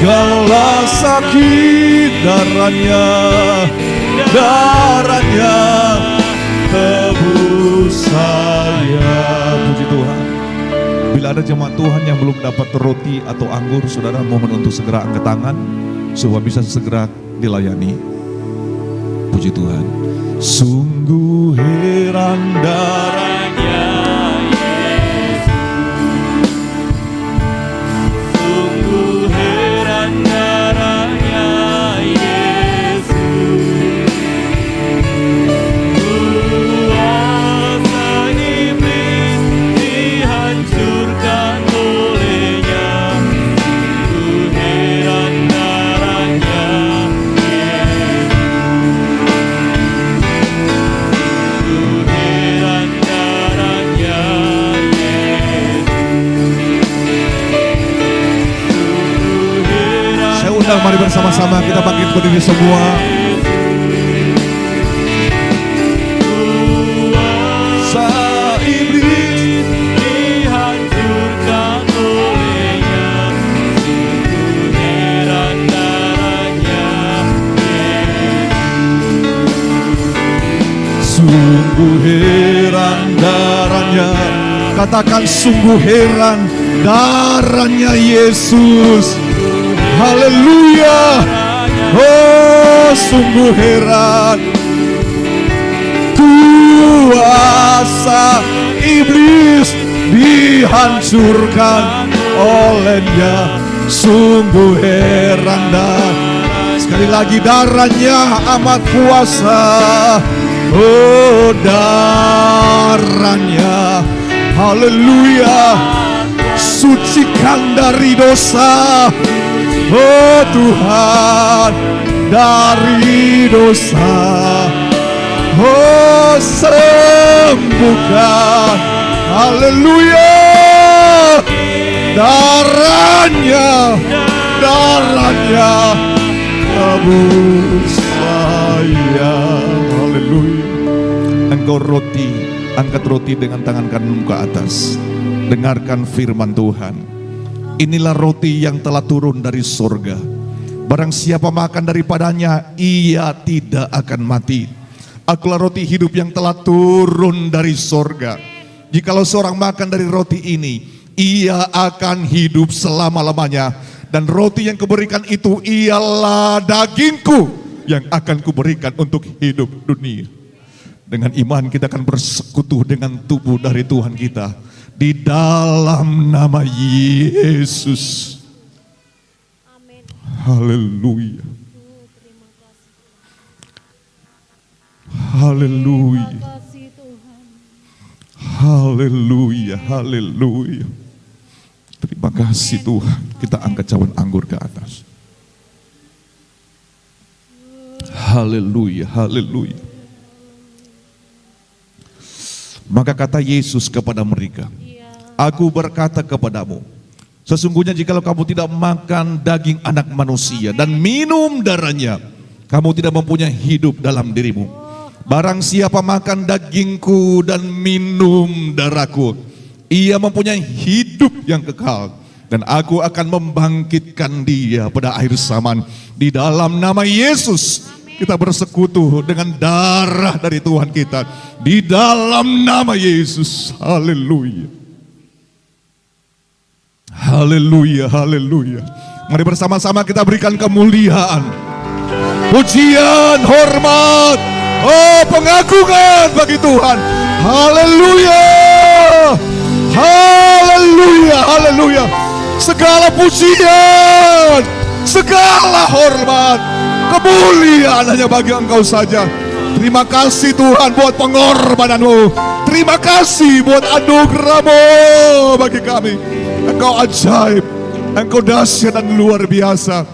segala sakit darahnya tebus saya. Puji Tuhan. Bila ada jemaat Tuhan yang belum dapat roti atau anggur, saudara mohon untuk segera angkat tangan supaya bisa segera dilayani. Puji Tuhan. Sungguh heran darahnya Yesus, sungguh heran darahnya Yesus, kuasa iblis dihancurkan olehnya, sungguh heran darahnya Yesus, sungguh heran bersama-sama kita bangkit berdiri semua. Kuasa iblis dihancurkan olehnya, sungguh heran darahnya Yesus. Sungguh heran darahnya. Katakan sungguh heran darahnya Yesus. Haleluya. Oh, sungguh heran. Kuasa iblis dihancurkan olehnya. Sungguh heran dan sekali lagi darahnya amat kuasa. Oh, darahnya. Haleluya. Sucikan dari dosa. Oh Tuhan, dari dosa. Oh, sembuhkan. Haleluya. Darahnya, darahnya tebus saya. Haleluya. Engkau roti, angkat roti dengan tangan kananmu ke atas. Dengarkan firman Tuhan. Inilah roti yang telah turun dari sorga. Barang siapa makan daripadanya, ia tidak akan mati. Akulah roti hidup yang telah turun dari sorga. Jikalau seorang makan dari roti ini, ia akan hidup selama-lamanya. Dan roti yang kuberikan itu ialah dagingku yang akan kuberikan untuk hidup dunia. Dengan iman kita akan bersekutu dengan tubuh dari Tuhan kita. Di dalam nama Yesus. Amin. Haleluya. Terima kasih. Haleluya. Terima kasih Tuhan. Haleluya. Haleluya. Terima kasih Tuhan. Kita angkat cawan anggur ke atas. Haleluya. Haleluya. Maka kata Yesus kepada mereka, Aku berkata kepadamu, sesungguhnya jikalau kamu tidak makan daging anak manusia dan minum darahnya, kamu tidak mempunyai hidup dalam dirimu. Barang siapa makan dagingku dan minum darahku, ia mempunyai hidup yang kekal, dan aku akan membangkitkan dia pada akhir zaman. Di dalam nama Yesus kita bersekutu dengan darah dari Tuhan kita. Di dalam nama Yesus. Haleluya. Haleluya, haleluya. Mari bersama-sama kita berikan kemuliaan, pujian, hormat, oh pengagungan bagi Tuhan. Haleluya. Haleluya, haleluya. Segala pujian, segala hormat, kemuliaan hanya bagi Engkau saja. Terima kasih Tuhan buat pengorbananmu. Terima kasih buat anugerah-Mu bagi kami. Engkau ajaib, Engkau dahsyat dan luar biasa.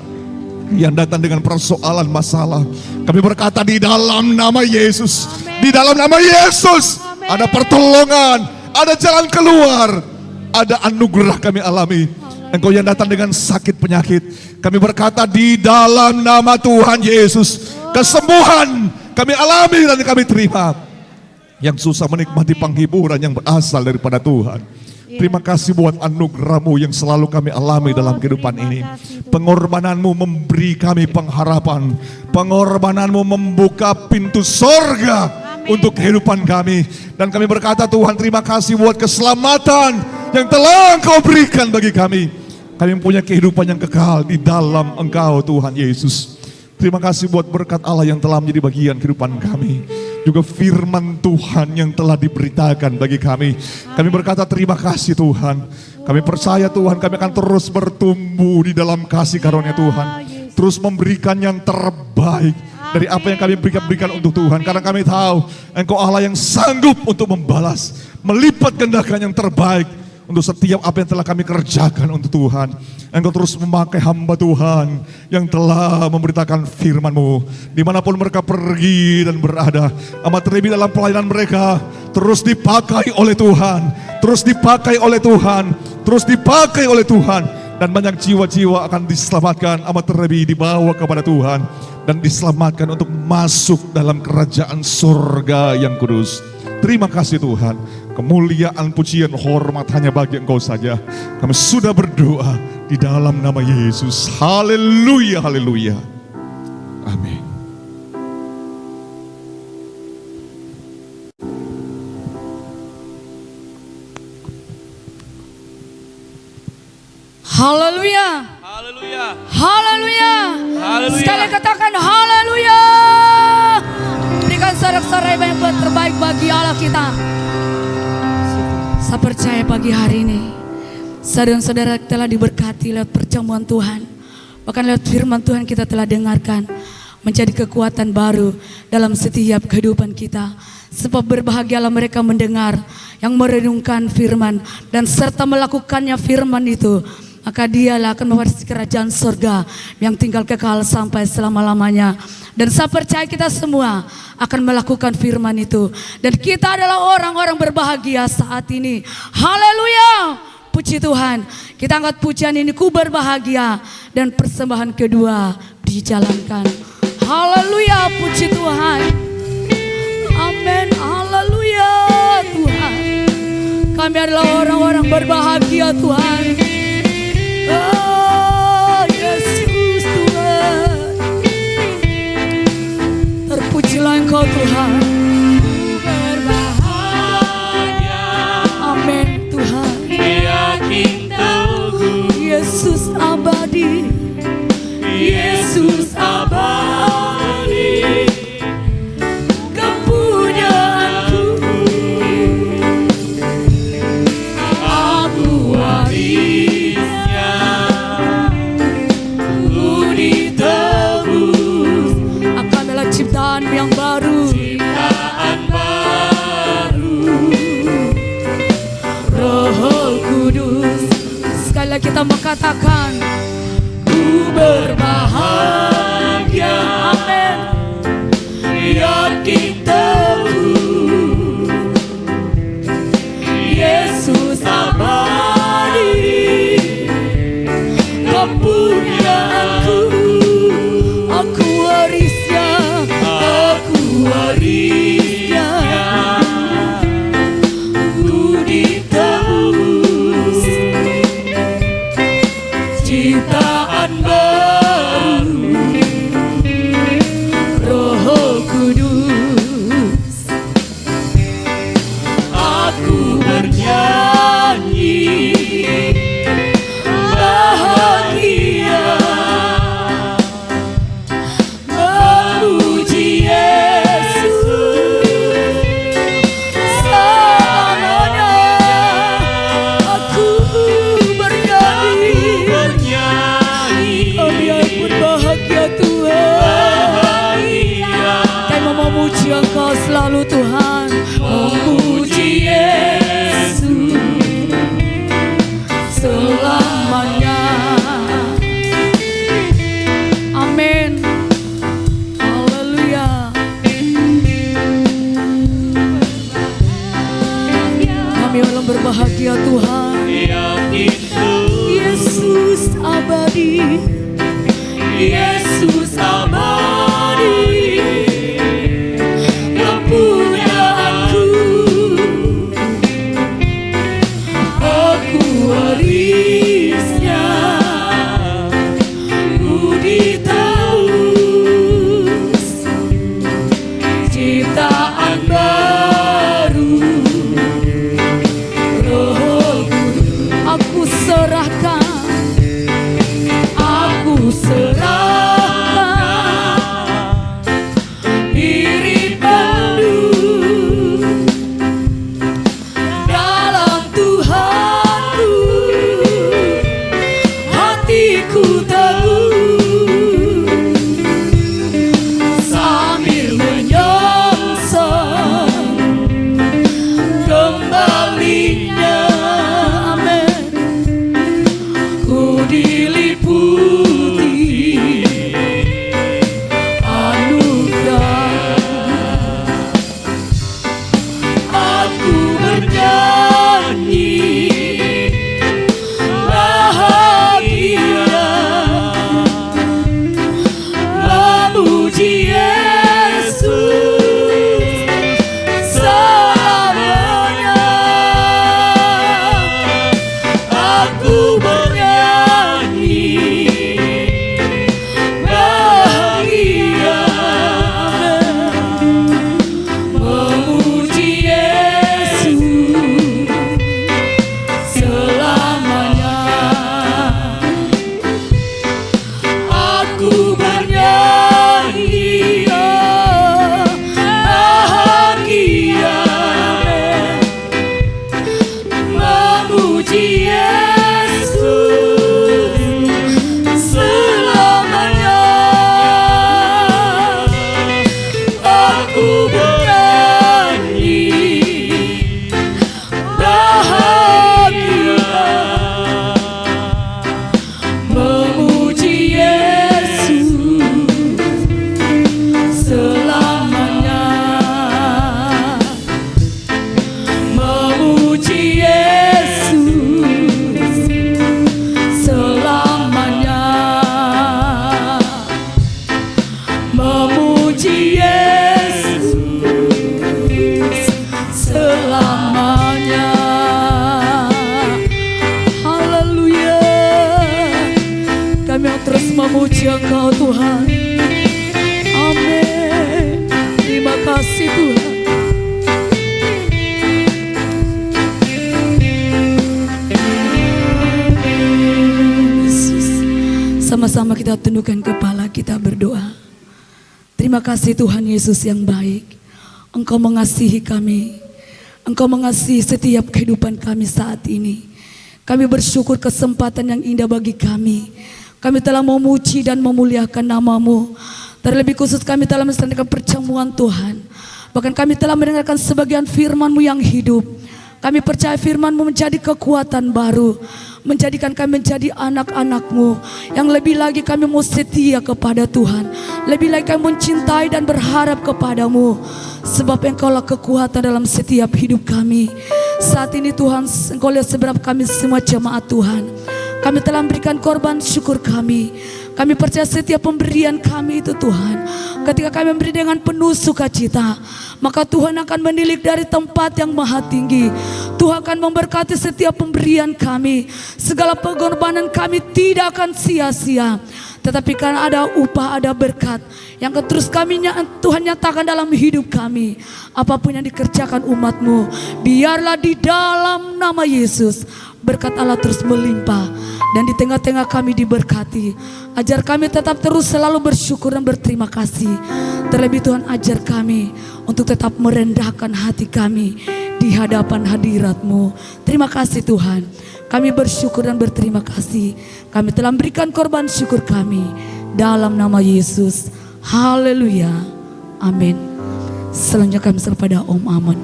Yang datang dengan persoalan masalah, kami berkata di dalam nama Yesus. Di dalam nama Yesus ada pertolongan, ada jalan keluar, ada anugerah kami alami. Engkau yang datang dengan sakit penyakit, kami berkata di dalam nama Tuhan Yesus, kesembuhan kami alami dan kami terima. Yang susah menikmati penghiburan yang berasal daripada Tuhan. Terima kasih buat anugerah-Mu yang selalu kami alami dalam kehidupan ini. Pengorbanan-Mu memberi kami pengharapan. Pengorbanan-Mu membuka pintu sorga untuk kehidupan kami. Dan kami berkata Tuhan terima kasih buat keselamatan yang telah Engkau berikan bagi kami. Kami mempunyai kehidupan yang kekal di dalam Engkau Tuhan Yesus. Terima kasih buat berkat Allah yang telah menjadi bagian kehidupan kami. Juga firman Tuhan yang telah diberitakan bagi kami. Kami berkata terima kasih Tuhan. Kami percaya Tuhan kami akan terus bertumbuh di dalam kasih karunia Tuhan. Terus memberikan yang terbaik dari apa yang kami berikan untuk Tuhan. Karena kami tahu Engkau Allah yang sanggup untuk membalas, melipat gandakan yang terbaik untuk setiap apa yang telah kami kerjakan untuk Tuhan. Engkau terus memakai hamba Tuhan yang telah memberitakan firman-Mu. Dimanapun mereka pergi dan berada, amat terlebih dalam pelayanan mereka, terus dipakai oleh Tuhan. Terus dipakai oleh Tuhan. Terus dipakai oleh Tuhan. Dan banyak jiwa-jiwa akan diselamatkan, amat terlebih dibawa kepada Tuhan. Dan diselamatkan untuk masuk dalam kerajaan surga yang kudus. Terima kasih Tuhan. Kemuliaan, pujian, hormat hanya bagi Engkau saja. Kami sudah berdoa di dalam nama Yesus. Haleluya, haleluya. Amin. Haleluya. Haleluya. Haleluya. Haleluya. Sekali katakan haleluya. Berikan sorak-sorai yang terbaik bagi Allah kita. Saya percaya pagi hari ini saudara-saudara telah diberkati lewat perjamuan Tuhan. Bahkan lewat firman Tuhan kita telah dengarkan, menjadi kekuatan baru dalam setiap kehidupan kita. Sebab berbahagialah mereka mendengar, yang merenungkan firman dan serta melakukannya firman itu, maka dialah akan mewarisi kerajaan surga yang tinggal kekal sampai selama-lamanya. Dan saya percaya kita semua akan melakukan firman itu. Dan kita adalah orang-orang berbahagia saat ini. Haleluya. Puji Tuhan. Kita angkat pujian ini, ku berbahagia. Dan persembahan kedua dijalankan. Haleluya. Puji Tuhan. Amin. Haleluya Tuhan. Kami adalah orang-orang berbahagia Tuhan. Oh Yesus Tuhan. Terpujilah Engkau Tuhan. Berbahagia. Amin Tuhan. Yakin teguh. Yesus abadi. Yesus abadi. Kepunyaanku. Aku warisnya. Ku ditebus. Aku adalah ciptaan yang baru. Ciptaan baru. Roh Kudus. Sekali lagi kita mengatakan, ku berbahagia. Amin. Yakin teguh. Yesus abadi. Kepunyaanku, aku warisnya, aku warisnya. Ku ditebus. Ciptaan baru. Roh Kudus. Aku bernyanyi bahagia, memuji Yesus Selamanya aku bernyanyi. Oh biarpun bahagia Tuhan. bahagia, Kami mau memuji Engkau selalu Tuhan. memuji Yesus Selamanya. Amin. Haleluya. Kami orang berbahagia Tuhan. yang itu. Yesus abadi. Yesus abadi. Kepunyaanku. Aku warisnya. Ku ditebus. Ciptaan baru. Roh Kudus. Aku serahkan. Aku serahkan. Sama-sama kita tundukkan kepala, kita berdoa. Terima kasih Tuhan Yesus yang baik. Engkau mengasihi kami. Engkau mengasihi setiap kehidupan kami saat ini. Kami bersyukur kesempatan yang indah bagi kami. Kami telah memuji dan memuliakan nama-Mu. Terlebih khusus kami telah melaksanakan perjamuan Tuhan. Bahkan kami telah mendengarkan sebagian firman-Mu yang hidup. Kami percaya firman-Mu menjadi kekuatan baru, menjadikan kami menjadi anak-anak-Mu. Yang lebih lagi kami mau setia kepada Tuhan. Lebih lagi kami mencintai dan berharap kepada-Mu. Sebab Engkaulah kekuatan dalam setiap hidup kami. Saat ini Tuhan, Engkau lihat seberapa kami semua jemaat Tuhan. Kami telah memberikan korban syukur kami. Kami percaya setiap pemberian kami itu Tuhan, ketika kami memberi dengan penuh sukacita, maka Tuhan akan menilik dari tempat yang maha tinggi. Tuhan akan memberkati setiap pemberian kami. Segala pengorbanan kami tidak akan sia-sia. Tetapi karena ada upah, ada berkat yang terus Tuhan nyatakan dalam hidup kami. Apapun yang dikerjakan umat-Mu, biarlah di dalam nama Yesus berkat Allah terus melimpah. Dan di tengah-tengah kami diberkati. Ajar kami tetap terus selalu bersyukur dan berterima kasih. Terlebih Tuhan, ajar kami untuk tetap merendahkan hati kami di hadapan hadirat-Mu. Terima kasih Tuhan. Kami bersyukur dan berterima kasih. Kami telah memberikan korban syukur kami dalam nama Yesus. Haleluya. Amin. Selanjutnya kami serahkan pada Om Amon.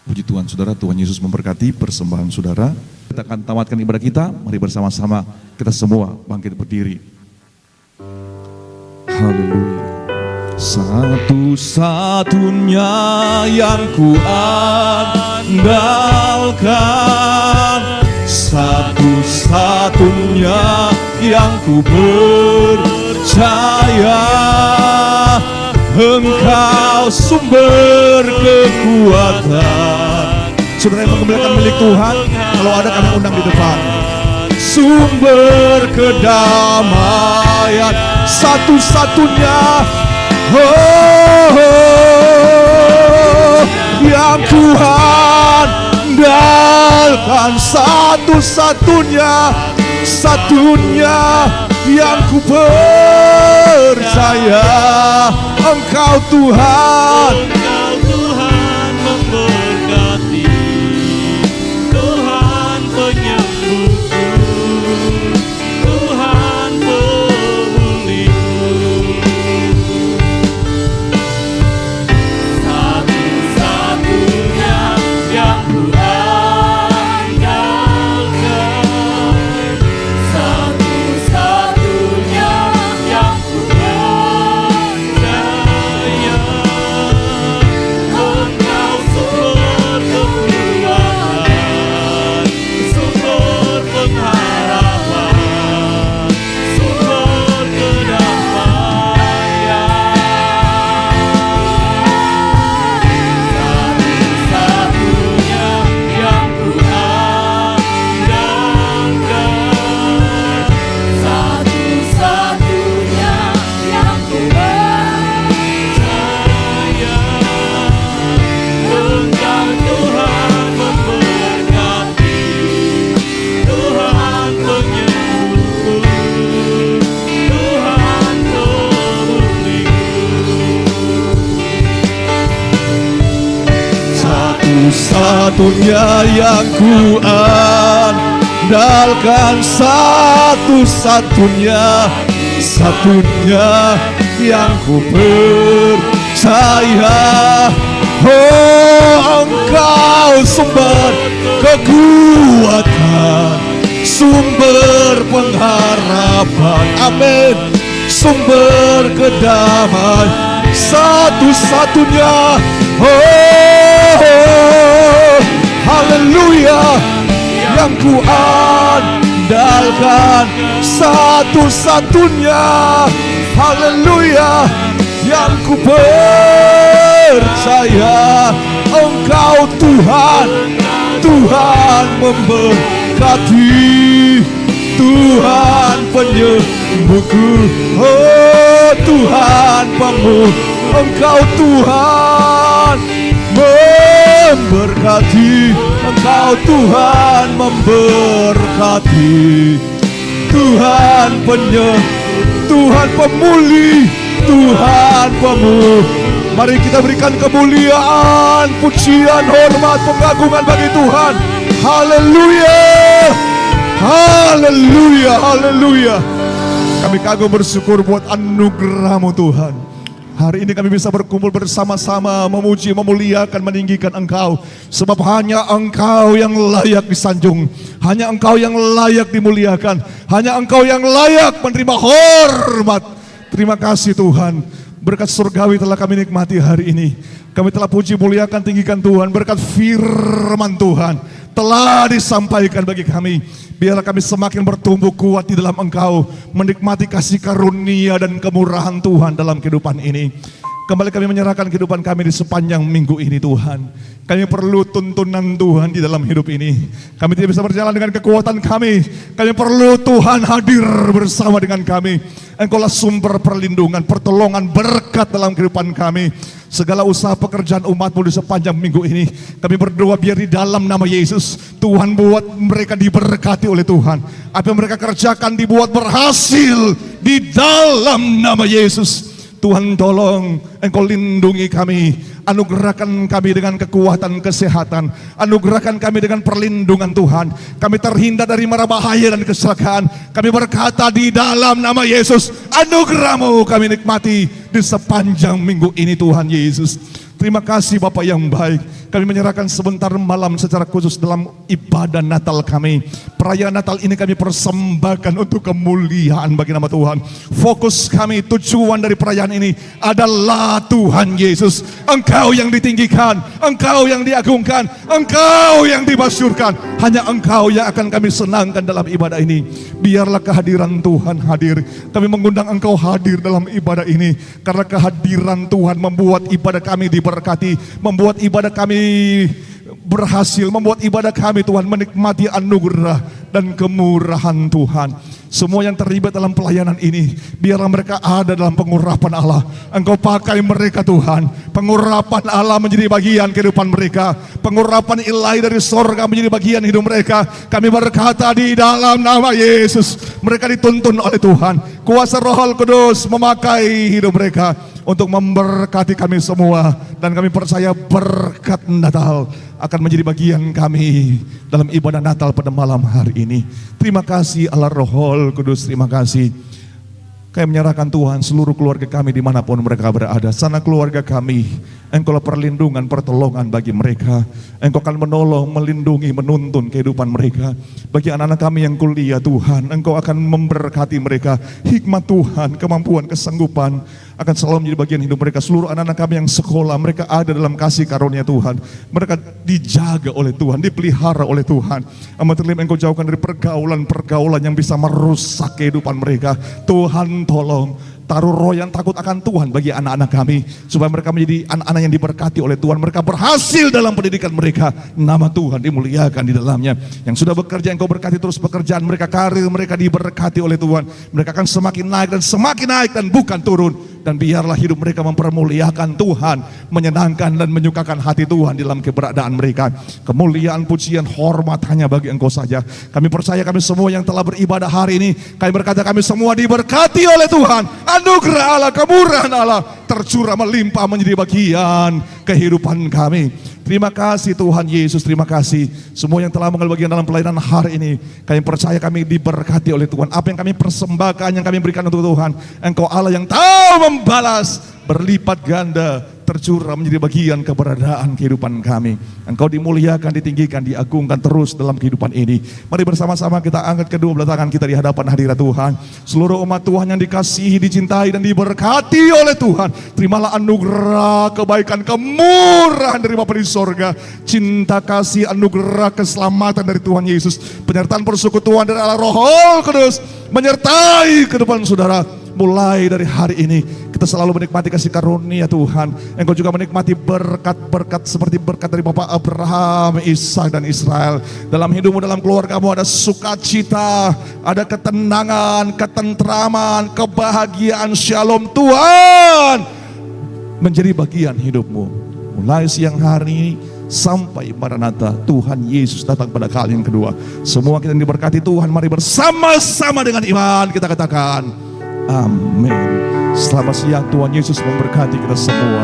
Puji Tuhan saudara, Tuhan Yesus memberkati persembahan saudara. Kita akan tamatkan ibadah kita, mari bersama-sama kita semua bangkit berdiri. Haleluya. Satu-satunya yang ku andalkan, satu-satunya yang ku percaya, Engkau sumber kekuatan. Saudara yang mengembalikan milik Tuhan, kalau ada kami undang di depan. Sumber kedamaian, satu-satunya yang Tuhan andalkan, satunya yang ku percaya, Engkau Tuhan memberkati, Tuhan penyembuhku, Tuhan pemulihku. Satu-satunya yang ku andalkan, satu-satunya yang ku percaya, Engkau sumber kekuatan, sumber pengharapan, sumber kedamaian. Satu-satunya yang ku andalkan, satu-satunya yang ku percaya, Engkau Tuhan memberkati, Tuhan penyembuhku, Tuhan pemulihku. satu-satunya yang ku andalkan, satunya yang ku percaya, Engkau sumber kekuatan, sumber pengharapan, amin, sumber kedamaian, satu-satunya, haleluya, yang ku andalkan, satu-satunya, haleluya, yang ku percaya, Engkau Tuhan memberkati. memberkati, Tuhan penyembuhku, oh Tuhan pembuh, Engkau Tuhan memberkati, Engkau Tuhan memberkati, Tuhan Tuhan pemulih, Tuhan pembuh. Mari kita berikan kemuliaan, pujian, hormat, pengagungan bagi Tuhan. Haleluya, haleluya, haleluya. Kami kagum bersyukur buat anugerah-Mu Tuhan. Hari ini kami bisa berkumpul bersama-sama, memuji, memuliakan, meninggikan Engkau. Sebab hanya Engkau yang layak disanjung, hanya Engkau yang layak dimuliakan, hanya Engkau yang layak menerima hormat. Terima kasih Tuhan. Berkat surgawi telah kami nikmati hari ini. Kami telah puji, muliakan, tinggikan Tuhan. Berkat firman Tuhan telah disampaikan bagi kami. Biarlah kami semakin bertumbuh kuat di dalam Engkau, menikmati kasih karunia dan kemurahan Tuhan dalam kehidupan ini. Kembali kami menyerahkan kehidupan kami di sepanjang minggu ini Tuhan. Kami perlu tuntunan Tuhan di dalam hidup ini. Kami tidak bisa berjalan dengan kekuatan kami. Kami perlu Tuhan hadir bersama dengan kami. Engkaulah sumber perlindungan, pertolongan, berkat dalam kehidupan kami. Segala usaha pekerjaan umat-Mu di sepanjang minggu ini, kami berdoa biar di dalam nama Yesus, Tuhan buat mereka diberkati oleh Tuhan. Apa yang mereka kerjakan dibuat berhasil di dalam nama Yesus. Tuhan tolong, Engkau lindungi kami, anugerahkan kami dengan kekuatan kesehatan, anugerahkan kami dengan perlindungan Tuhan. Kami terhindar dari mara bahaya dan kecelakaan. Kami berkata di dalam nama Yesus, anugerah-Mu kami nikmati di sepanjang minggu ini Tuhan Yesus. Terima kasih Bapa yang baik. Kami menyerahkan sebentar malam secara khusus dalam ibadah Natal kami. Perayaan Natal ini kami persembahkan untuk kemuliaan bagi nama Tuhan. Fokus kami, tujuan dari perayaan ini adalah Tuhan Yesus. Engkau yang ditinggikan, Engkau yang diagungkan, Engkau yang dimasyurkan. Hanya Engkau yang akan kami senangkan dalam ibadah ini. Biarlah kehadiran Tuhan hadir. Kami mengundang Engkau hadir dalam ibadah ini. Karena kehadiran Tuhan membuat ibadah kami diberkati, membuat ibadah kami berhasil, membuat ibadah kami Tuhan menikmati anugerah dan kemurahan Tuhan. Semua yang terlibat dalam pelayanan ini, biarlah mereka ada dalam pengurapan Allah. Engkau pakai mereka Tuhan. Pengurapan Allah menjadi bagian kehidupan mereka. Pengurapan ilahi dari sorga menjadi bagian hidup mereka. Kami berkata di dalam nama Yesus, mereka dituntun oleh Tuhan. Kuasa Roh Kudus memakai hidup mereka untuk memberkati kami semua. Dan kami percaya berkat Natal akan menjadi bagian kami dalam ibadah Natal pada malam hari ini. Terima kasih Allah Roh Kudus, terima kasih. Kami menyerahkan Tuhan seluruh keluarga kami dimanapun mereka berada. Sana keluarga kami, Engkaulah perlindungan, pertolongan bagi mereka. Engkau akan menolong, melindungi, menuntun kehidupan mereka. Bagi anak-anak kami yang kuliah Tuhan, Engkau akan memberkati mereka. Hikmat Tuhan, kemampuan, kesanggupan akan selalu menjadi bagian hidup mereka. Seluruh anak-anak kami yang sekolah, mereka ada dalam kasih karunia Tuhan. Mereka dijaga oleh Tuhan, dipelihara oleh Tuhan. Amat terlebih Engkau jauhkan dari pergaulan-pergaulan yang bisa merusak kehidupan mereka. Tuhan tolong, taruh roh yang takut akan Tuhan bagi anak-anak kami, supaya mereka menjadi anak-anak yang diberkati oleh Tuhan. Mereka berhasil dalam pendidikan mereka, nama Tuhan dimuliakan di dalamnya. Yang sudah bekerja, Engkau berkati terus pekerjaan mereka, karir mereka diberkati oleh Tuhan. Mereka akan semakin naik dan bukan turun. Dan biarlah hidup mereka mempermuliakan Tuhan, menyenangkan dan menyukakan hati Tuhan dalam keberadaan mereka. Kemuliaan, pujian, hormat hanya bagi Engkau saja. Kami percaya kami semua yang telah beribadah hari ini, kami berkata kami semua diberkati oleh Tuhan. Anugerah Allah, kemurahan Allah tercurah melimpah menjadi bagian kehidupan kami. Terima kasih Tuhan Yesus, terima kasih semua yang telah mengambil bagian dalam pelayanan hari ini. Kami percaya kami diberkati oleh Tuhan. Apa yang kami persembahkan, yang kami berikan untuk Tuhan, Engkau Allah yang tahu membalas berlipat ganda, tercurah menjadi bagian keberadaan kehidupan kami. Engkau dimuliakan, ditinggikan, diagungkan terus dalam kehidupan ini. Mari bersama-sama kita angkat kedua belah tangan kita di hadapan hadirat Tuhan. Seluruh umat Tuhan yang dikasihi, dicintai dan diberkati oleh Tuhan, terimalah anugerah, kebaikan, kemurahan dari Bapa di sorga, cinta kasih, anugerah, keselamatan dari Tuhan Yesus, penyertaan persekutuan dari Allah Roh Kudus menyertai kehidupan saudara. mulai dari hari ini kita selalu menikmati kasih karunia Tuhan. Engkau juga menikmati berkat-berkat seperti berkat dari Bapak Abraham, Ishak dan Israel. Dalam hidupmu, dalam keluargamu ada sukacita, ada ketenangan, ketentraman, kebahagiaan, shalom Tuhan menjadi bagian hidupmu. Mulai siang hari ini sampai Maranatha, Tuhan Yesus datang pada kali yang kedua. Semua kita yang diberkati Tuhan, mari bersama-sama dengan iman kita katakan amin. Selamat siang, Tuhan Yesus memberkati kita semua.